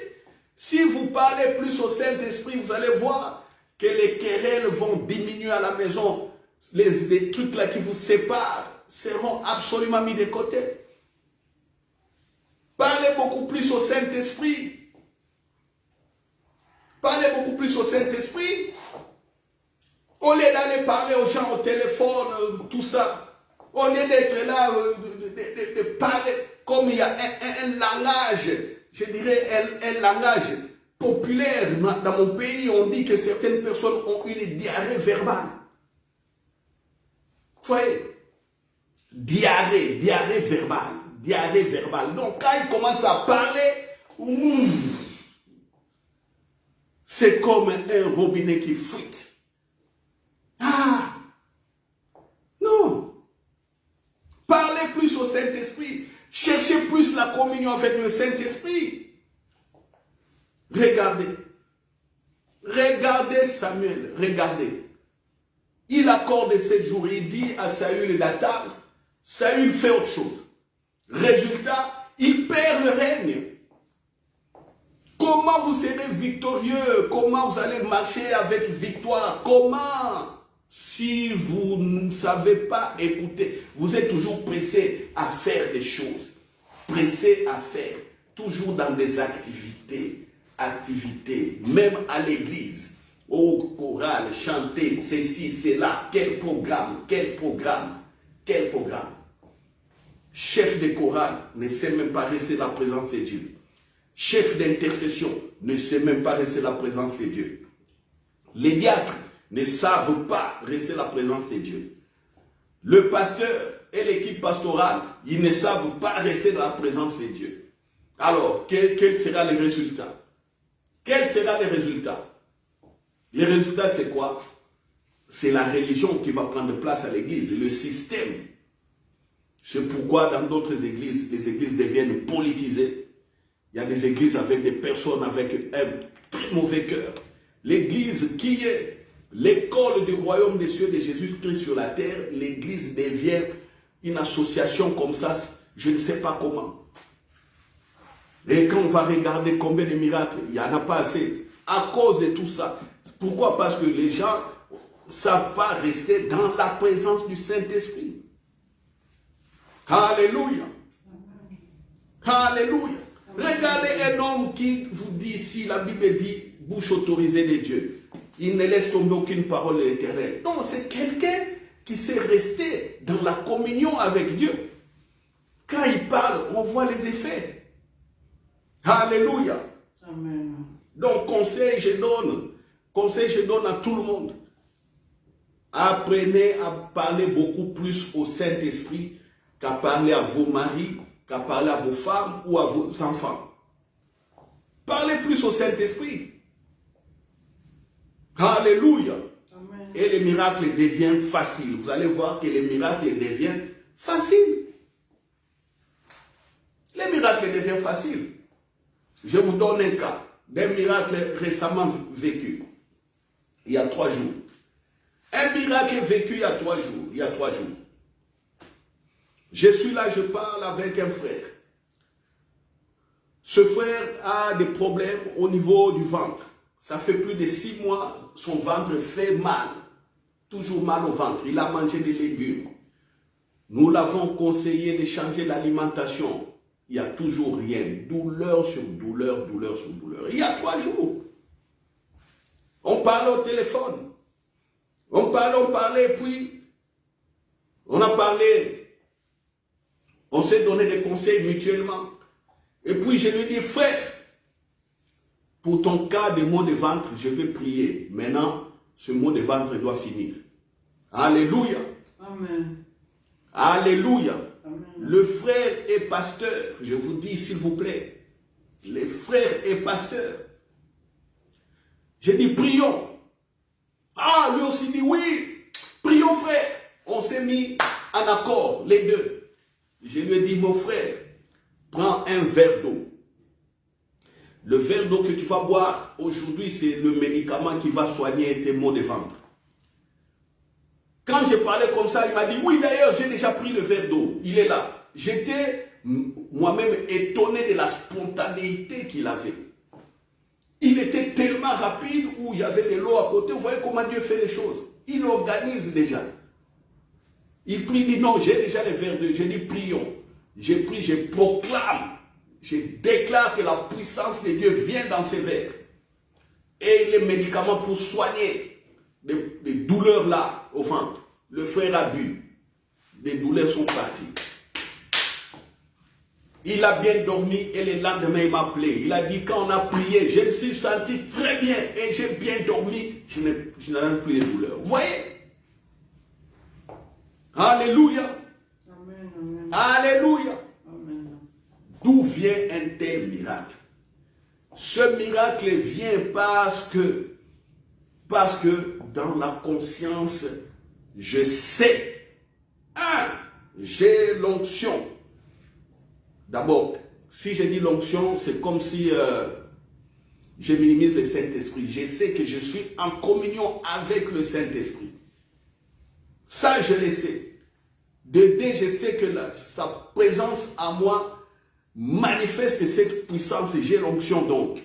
Si vous parlez plus au Saint-Esprit, vous allez voir que les querelles vont diminuer à la maison. Les trucs là qui vous séparent seront absolument mis de côté. Parlez beaucoup plus au Saint-Esprit. Parlez beaucoup plus au Saint-Esprit. Au lieu d'aller parler aux gens au téléphone, tout ça. Au lieu d'être là, de parler comme il y a un langage, je dirais un langage populaire. Dans mon pays, on dit que certaines personnes ont une diarrhée verbale. Vous voyez? Diarrhée verbale. Donc quand ils commencent à parler, c'est comme un robinet qui fuite. Ah! Non! Parlez plus au Saint-Esprit. Cherchez plus la communion avec le Saint-Esprit. Regardez. Regardez Samuel. Regardez. Il accorde 7 jours. Il dit à Saül et Nathan, Saül fait autre chose. Résultat, il perd le règne. Comment vous serez victorieux? Comment vous allez marcher avec victoire? Comment? Si vous ne savez pas écouter, vous êtes toujours pressé à faire des choses. Pressé à faire. Toujours dans des activités. Même à l'église. Oh, chorale, chanter, ceci, cela, quel programme, quel programme, quel programme. Chef de chorale ne sait même pas rester la présence de Dieu. Chef d'intercession ne sait même pas rester la présence de Dieu. Les diacres ne savent pas rester la présence de Dieu. Le pasteur et l'équipe pastorale, ils ne savent pas rester dans la présence de Dieu. Alors, quel sera le résultat? Quel sera le résultat? Le résultat, c'est quoi? C'est la religion qui va prendre place à l'église, le système. C'est pourquoi dans d'autres églises, les églises deviennent politisées. Il y a des églises avec des personnes avec un très mauvais cœur. L'église qui est l'école du royaume des cieux de Jésus-Christ sur la terre, l'église devient une association comme ça, je ne sais pas comment. Et quand on va regarder combien de miracles, il n'y en a pas assez. À cause de tout ça. Pourquoi? Parce que les gens ne savent pas rester dans la présence du Saint-Esprit. Alléluia. Alléluia. Regardez un homme qui vous dit ici, la Bible dit, bouche autorisée de Dieu. Il ne laisse tomber aucune parole de l'Éternel. Non, c'est quelqu'un qui sait rester dans la communion avec Dieu. Quand il parle, on voit les effets. Alléluia. Amen. Donc, conseil, je donne à tout le monde. Apprenez à parler beaucoup plus au Saint-Esprit qu'à parler à vos maris, qu'à parler à vos femmes ou à vos enfants. Parlez plus au Saint-Esprit. Alléluia. Amen. Et les miracles deviennent faciles. Vous allez voir que les miracles deviennent faciles. Les miracles deviennent faciles. Je vous donne un cas d'un miracle récemment vécu, il y a 3 jours. Un miracle vécu il y a 3 jours. Je suis là, je parle avec un frère. Ce frère a des problèmes au niveau du ventre. Ça fait plus de 6 mois, son ventre fait mal. Toujours mal au ventre. Il a mangé des légumes. Nous l'avons conseillé de changer l'alimentation. Il n'y a toujours rien. Douleur sur douleur, douleur sur douleur. Il y a 3 jours. On parlait au téléphone. On parlait, puis on a parlé. On s'est donné des conseils mutuellement. Et puis je lui dis, frère, pour ton cas de maux de ventre, je vais prier. Maintenant, ce mot de ventre doit finir. Alléluia. Amen. Alléluia. Amen. Le frère est pasteur. Je vous dis, s'il vous plaît. Le frère est pasteur. J'ai dit, prions. Ah, lui aussi dit, oui. Prions, frère. On s'est mis en accord, les deux. Je lui ai dit, mon frère, prends un verre d'eau. Le verre d'eau que tu vas boire aujourd'hui, c'est le médicament qui va soigner tes maux de ventre. Quand je parlais comme ça, il m'a dit, oui, d'ailleurs, j'ai déjà pris le verre d'eau. Il est là. J'étais moi-même étonné de la spontanéité qu'il avait. Il était tellement rapide où il y avait de l'eau à côté. Vous voyez comment Dieu fait les choses. Il organise déjà. Il prie, dit non, j'ai déjà le verre d'eau. J'ai dit, prions. J'ai pris, je proclame. Je déclare que la puissance de Dieu vient dans ces verres. Et les médicaments pour soigner les douleurs là au ventre. Le frère a bu. Les douleurs sont parties. Il a bien dormi et le lendemain il m'a appelé. Il a dit quand on a prié, je me suis senti très bien et j'ai bien dormi. Je n'avais plus de douleurs. Vous voyez? Alléluia. Amen. Amen. Alléluia. Amen. D'où vient un tel miracle? Ce miracle vient parce que dans la conscience, je sais, j'ai l'onction. D'abord, si je dis l'onction, c'est comme si je minimise le Saint-Esprit. Je sais que je suis en communion avec le Saint-Esprit. Ça, je le sais. De deux, je sais que sa présence à moi manifeste cette puissance. J'ai l'onction donc.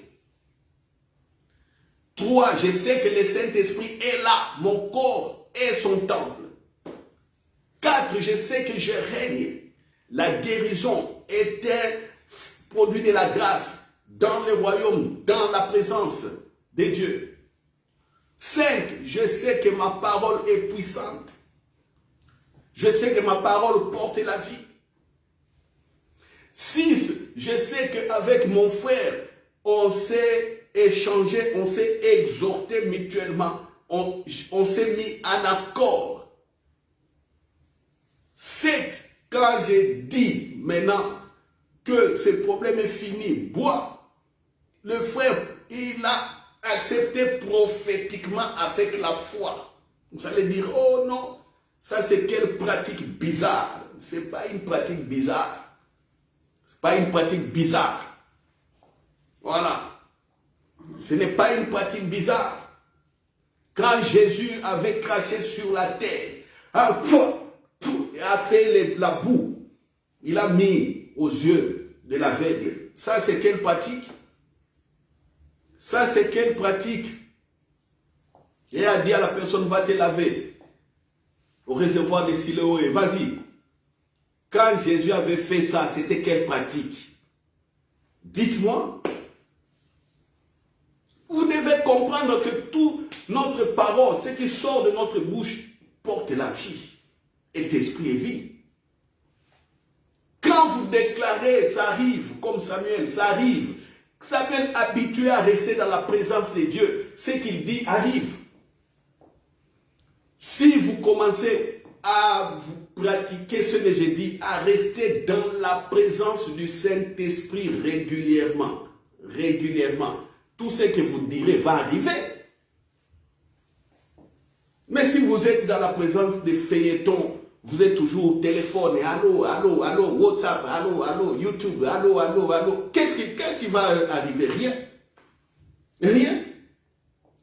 3, je sais que le Saint-Esprit est là. Mon corps est son temple. 4, je sais que je règne. La guérison est un produit de la grâce dans le royaume, dans la présence de Dieu. 5. Je sais que ma parole est puissante. Je sais que ma parole porte la vie. 6. Je sais qu'avec mon frère, on s'est échangé, on s'est exhorté mutuellement. On s'est mis en accord. 7. Quand j'ai dit maintenant que ce problème est fini, bois, le frère, il a accepté prophétiquement avec la foi. Vous allez dire, oh non, ça c'est quelle pratique bizarre. Ce n'est pas une pratique bizarre. Ce n'est pas une pratique bizarre. Voilà. Ce n'est pas une pratique bizarre. Quand Jésus avait craché sur la terre, a fait la boue, il a mis aux yeux de l'aveugle. Ça c'est quelle pratique? Ça c'est quelle pratique? Et a dit à la personne, va te laver au réservoir de Siloé, vas-y. Quand Jésus avait fait ça, c'était quelle pratique? Dites-moi. Vous devez comprendre que toute notre parole, ce qui sort de notre bouche, porte la vie. Et esprit et vie. Quand vous déclarez, ça arrive, comme Samuel, ça arrive. Samuel, habitué à rester dans la présence de Dieu, ce qu'il dit arrive. Si vous commencez à vous pratiquer ce que j'ai dit, à rester dans la présence du Saint-Esprit régulièrement, tout ce que vous direz va arriver. Mais si vous êtes dans la présence des feuilletons, vous êtes toujours au téléphone, et allô, allô, allô, WhatsApp, allô, allô, YouTube, allô, allô, allô. Qu'est-ce qui va arriver? Rien. Rien.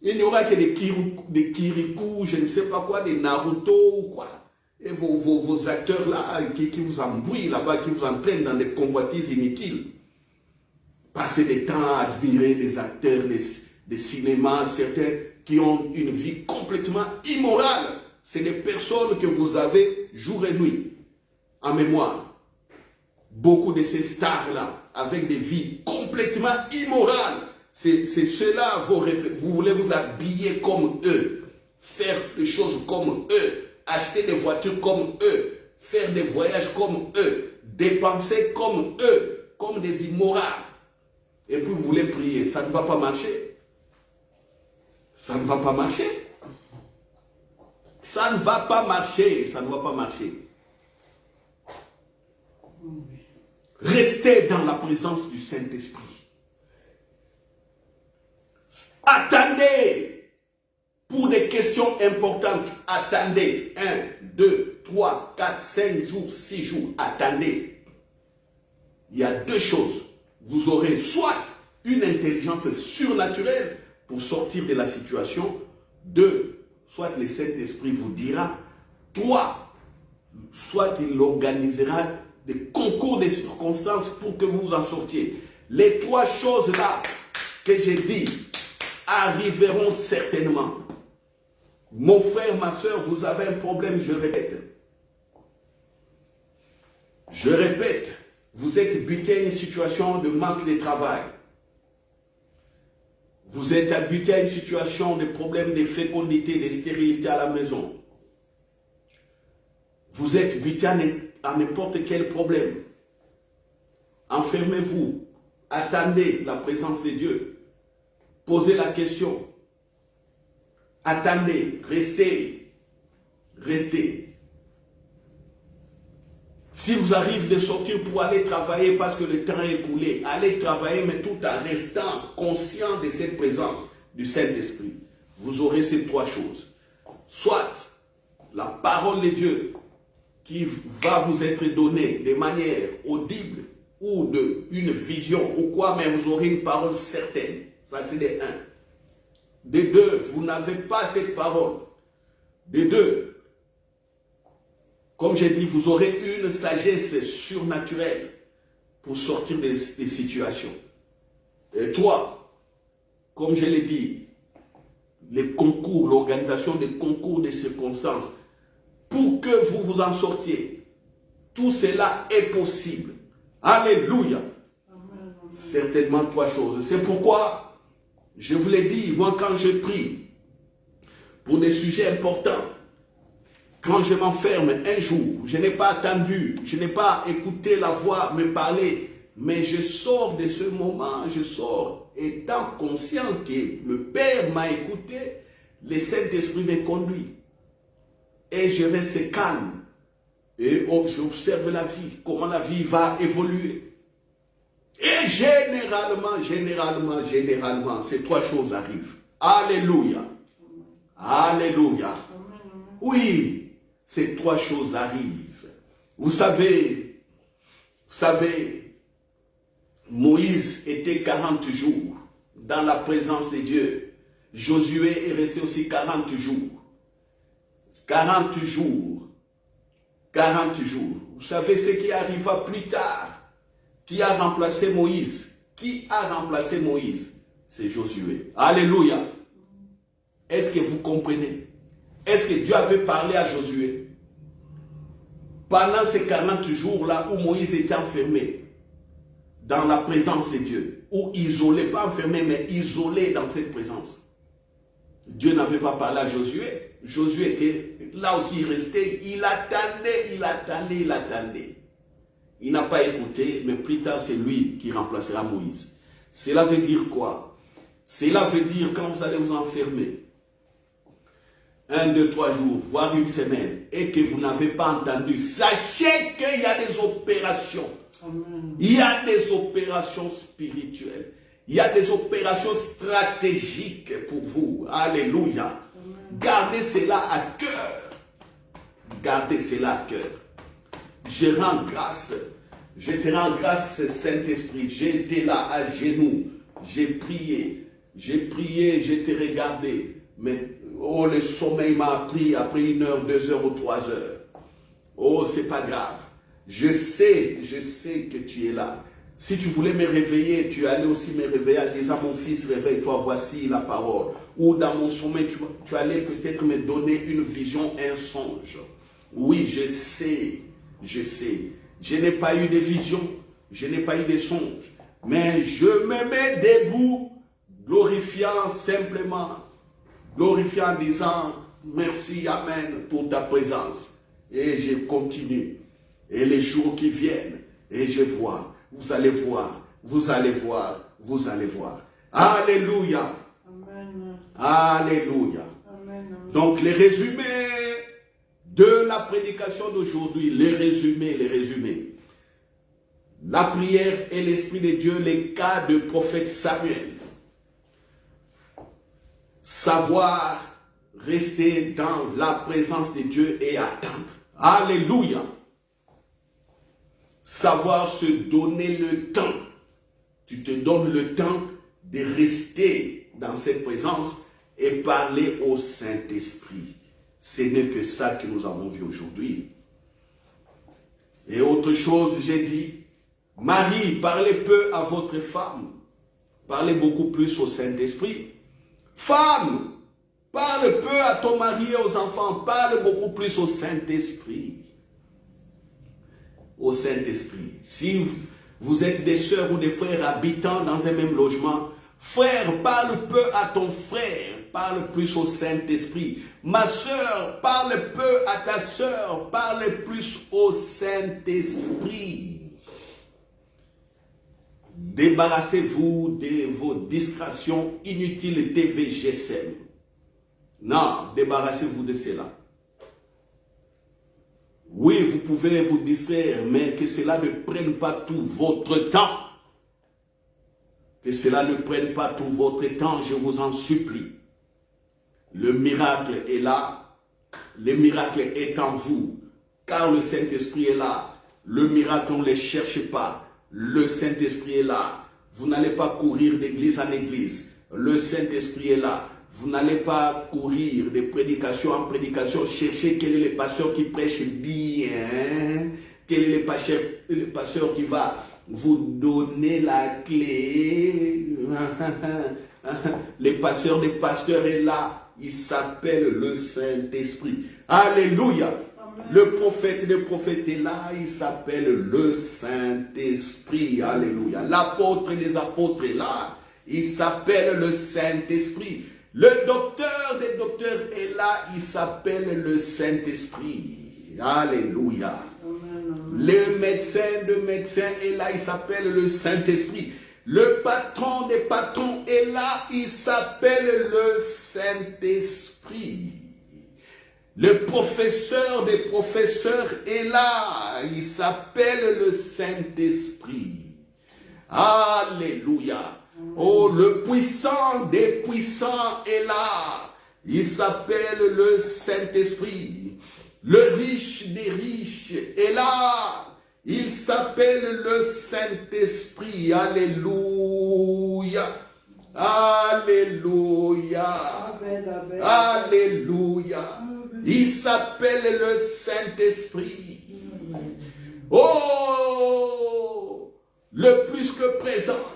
Il n'y aura que des Kirikou, je ne sais pas quoi, des Naruto ou quoi. Et vos acteurs là, qui vous embrouillent là-bas, qui vous entraînent dans des convoitises inutiles. Passez des temps à admirer des acteurs de cinéma, certains qui ont une vie complètement immorale. C'est des personnes que vous avez jour et nuit en mémoire. Beaucoup de ces stars-là, avec des vies complètement immorales. C'est ceux-là, vous voulez vous habiller comme eux, faire des choses comme eux, acheter des voitures comme eux, faire des voyages comme eux, dépenser comme eux, comme des immorales. Et puis vous voulez prier, ça ne va pas marcher. Ça ne va pas marcher. Ça ne va pas marcher, ça ne va pas marcher. Restez dans la présence du Saint-Esprit. Attendez pour des questions importantes. Attendez 1, 2, 3, 4, 5 jours, 6 jours. Attendez. Il y a deux choses. Vous aurez soit une intelligence surnaturelle pour sortir de la situation. 2, soit le Saint-Esprit vous dira. 3, soit il organisera des concours de circonstances pour que vous en sortiez. Les 3 choses-là que j'ai dit arriveront certainement. Mon frère, ma soeur, vous avez un problème, je répète. Je répète, vous êtes buté à une situation de manque de travail. Vous êtes habitué à une situation de problème de fécondité, de stérilité à la maison. Vous êtes buté à n'importe quel problème. Enfermez-vous. Attendez la présence de Dieu. Posez la question. Attendez. Restez. Restez. Si vous arrivez de sortir pour aller travailler parce que le temps est écoulé, allez travailler, mais tout en restant conscient de cette présence du Saint-Esprit. Vous aurez ces 3 choses. Soit la parole de Dieu qui va vous être donnée de manière audible ou une vision ou quoi, mais vous aurez une parole certaine. Ça, c'est des 1. Des 2, vous n'avez pas cette parole. Des 2, comme j'ai dit, vous aurez une sagesse surnaturelle pour sortir des situations. Et 3, comme je l'ai dit, les concours, l'organisation des concours des circonstances, pour que vous vous en sortiez. Tout cela est possible. Alléluia. Amen. Certainement 3 choses. C'est pourquoi, je vous l'ai dit, moi quand je prie, pour des sujets importants. Quand je m'enferme un jour, je n'ai pas attendu, je n'ai pas écouté la voix me parler, mais je sors de ce moment, je sors étant conscient que le Père m'a écouté, le Saint-Esprit me conduit. Et je reste calme. Et j'observe la vie, comment la vie va évoluer. Et généralement, ces trois choses arrivent. Alléluia. Alléluia. Oui, ces trois choses arrivent. Vous savez, Moïse était 40 jours dans la présence de Dieu. Josué est resté aussi 40 jours. 40 jours. 40 jours. Vous savez ce qui arriva plus tard? Qui a remplacé Moïse? Qui a remplacé Moïse? C'est Josué. Alléluia. Est-ce que vous comprenez? Est-ce que Dieu avait parlé à Josué? Pendant ces 40 jours-là où Moïse était enfermé dans la présence de Dieu, ou isolé, pas enfermé, mais isolé dans cette présence. Dieu n'avait pas parlé à Josué. Josué était là aussi, il restait, il attendait. Il n'a pas écouté, mais plus tard, c'est lui qui remplacera Moïse. Cela veut dire quoi? Cela veut dire quand vous allez vous enfermer, 1, 2, 3 jours, voire une semaine, et que vous n'avez pas entendu, sachez qu'il y a des opérations. Amen. Il y a des opérations spirituelles. Il y a des opérations stratégiques pour vous. Alléluia. Amen. Gardez cela à cœur. Gardez cela à cœur. Je rends grâce. Je te rends grâce, Saint-Esprit. J'étais là à genoux. J'ai prié, je t'ai regardé. Mais oh, le sommeil m'a pris après 1 heure, 2 heures ou 3 heures. Oh, c'est pas grave. Je sais que tu es là. Si tu voulais me réveiller, tu allais aussi me réveiller en disant, mon fils, réveille-toi, voici la parole. Ou dans mon sommeil, tu allais peut-être me donner une vision, un songe. Oui, je sais. Je n'ai pas eu de vision, je n'ai pas eu de songe. Mais je me mets debout, glorifiant simplement. Glorifiant en disant, merci, amen, pour ta présence. Et je continue. Et les jours qui viennent, et je vois, vous allez voir. Alléluia. Amen. Alléluia. Amen. Donc les résumés de la prédication d'aujourd'hui, les résumés. La prière et l'Esprit de Dieu, les cas de prophète Samuel. Savoir rester dans la présence de Dieu et attendre. Alléluia. Savoir se donner le temps. Tu te donnes le temps de rester dans cette présence et parler au Saint-Esprit. Ce n'est que ça que nous avons vu aujourd'hui. Et autre chose, j'ai dit, Marie, parlez peu à votre femme. Parlez beaucoup plus au Saint-Esprit. Femme, parle peu à ton mari et aux enfants. Parle beaucoup plus au Saint-Esprit. Au Saint-Esprit. Si vous êtes des sœurs ou des frères habitant dans un même logement, frère, parle peu à ton frère. Parle plus au Saint-Esprit. Ma sœur, parle peu à ta sœur. Parle plus au Saint-Esprit. Débarrassez-vous de vos distractions inutiles TV GSM. Non, débarrassez-vous de cela. Oui, vous pouvez vous distraire, mais que cela ne prenne pas tout votre temps. Que cela ne prenne pas tout votre temps, je vous en supplie. Le miracle est là. Le miracle est en vous. Car le Saint-Esprit est là. Le miracle, on ne le cherche pas. Le Saint-Esprit est là. Vous n'allez pas courir d'église en église. Le Saint-Esprit est là. Vous n'allez pas courir de prédication en prédication. Chercher quel est le pasteur qui prêche bien. Quel est le pasteur qui va vous donner la clé. Le pasteur des pasteurs est là. Il s'appelle le Saint-Esprit. Alléluia. Amen. Le prophète des prophètes est là. Il s'appelle le Saint-Esprit. Alléluia. L'apôtre des apôtres est là. Il s'appelle le Saint-Esprit. Le docteur des docteurs est là, il s'appelle le Saint-Esprit. Alléluia. Le médecin de médecins est là, il s'appelle le Saint-Esprit. Le patron des patrons est là, il s'appelle le Saint-Esprit. Le professeur des professeurs est là, il s'appelle le Saint-Esprit. Alléluia. Oh, le puissant des puissants est là, il s'appelle le Saint-Esprit. Le riche des riches est là, il s'appelle le Saint-Esprit. Alléluia. Alléluia. Alléluia. Il s'appelle le Saint-Esprit. Oh, le plus que présent,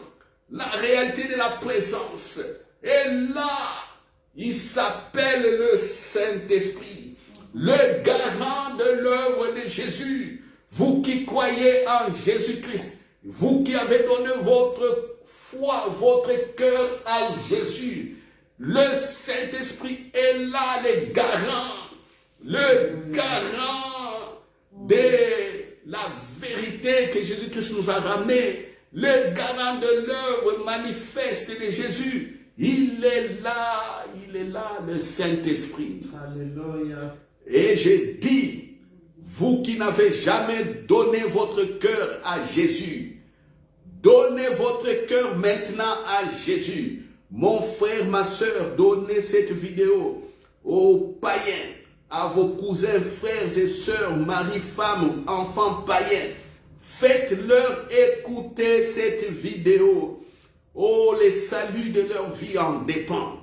la réalité de la présence est là. Il s'appelle le Saint-Esprit, le garant de l'œuvre de Jésus. Vous qui croyez en Jésus-Christ, vous qui avez donné votre foi, votre cœur à Jésus, le Saint-Esprit est là, le garant de la vérité que Jésus-Christ nous a ramenée, le garant de l'œuvre manifeste de Jésus. Il est là, le Saint-Esprit. Alléluia. Et j'ai dit, vous qui n'avez jamais donné votre cœur à Jésus, donnez votre cœur maintenant à Jésus. Mon frère, ma soeur, donnez cette vidéo aux païens, à vos cousins, frères et sœurs, mari, femme, enfants païens. Faites-leur écouter cette vidéo. Oh, les saluts de leur vie en dépend.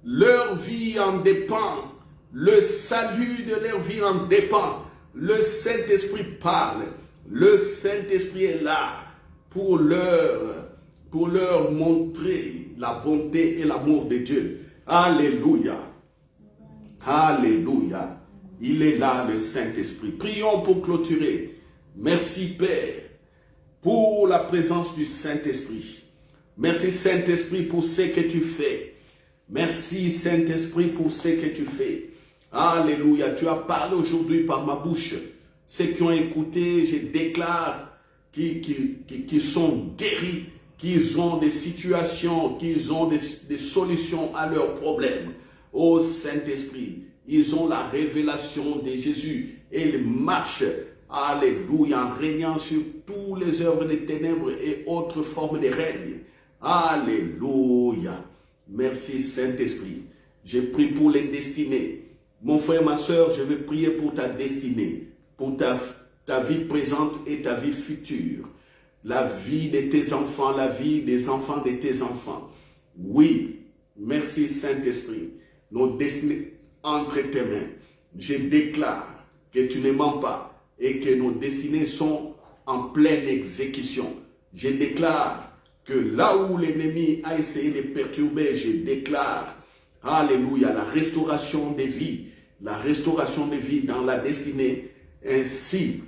Leur vie en dépend. Le salut de leur vie en dépend. Le Saint-Esprit parle. Le Saint-Esprit est là pour leur montrer la bonté et l'amour de Dieu. Alléluia. Alléluia. Il est là, le Saint-Esprit. Prions pour clôturer. Merci, Père, pour la présence du Saint-Esprit. Merci, Saint-Esprit, pour ce que tu fais. Merci, Saint-Esprit, pour ce que tu fais. Alléluia. Tu as parlé aujourd'hui par ma bouche. Ceux qui ont écouté, je déclare qui sont guéris, qu'ils ont des situations, qu'ils ont des solutions à leurs problèmes. Ô Saint-Esprit, ils ont la révélation de Jésus et ils marchent, alléluia, en régnant sur toutes les œuvres des ténèbres et autres formes de règne. Alléluia. Merci Saint-Esprit. Je prie pour les destinées. Mon frère, ma soeur, je vais prier pour ta destinée, pour ta vie présente et ta vie future. La vie de tes enfants, la vie des enfants de tes enfants. Oui, merci Saint-Esprit. Nos destinées entre tes mains. Je déclare que tu ne mens pas et que nos destinées sont en pleine exécution. Je déclare que là où l'ennemi a essayé de perturber, je déclare, alléluia, la restauration des vies dans la destinée. Ainsi,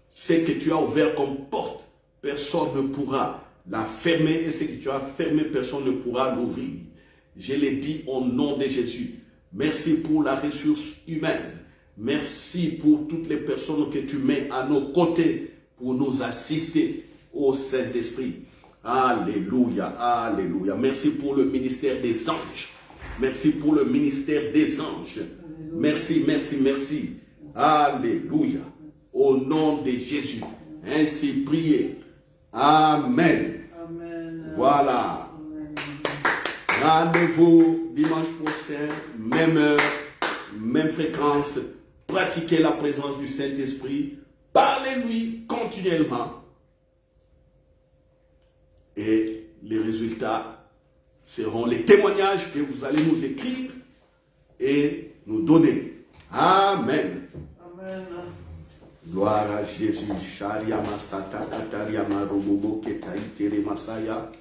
ce que tu as ouvert comme porte, personne ne pourra la fermer, et ce que tu as fermé, personne ne pourra l'ouvrir. Je l'ai dit au nom de Jésus. Merci pour la ressource humaine. Merci pour toutes les personnes que tu mets à nos côtés pour nous assister au Saint-Esprit. Alléluia, alléluia. Merci pour le ministère des anges. Merci pour le ministère des anges. Merci, merci, merci. Alléluia. Au nom de Jésus. Ainsi priez. Amen. Amen. Voilà. Rendez-vous dimanche prochain, même heure, même fréquence. Pratiquez la présence du Saint-Esprit. Parlez-lui continuellement. Et les résultats seront les témoignages que vous allez nous écrire et nous donner. Amen. Amen. Gloire à Jésus. Sharia Masata Kataria Marobobo Ketaï Tere Masaya.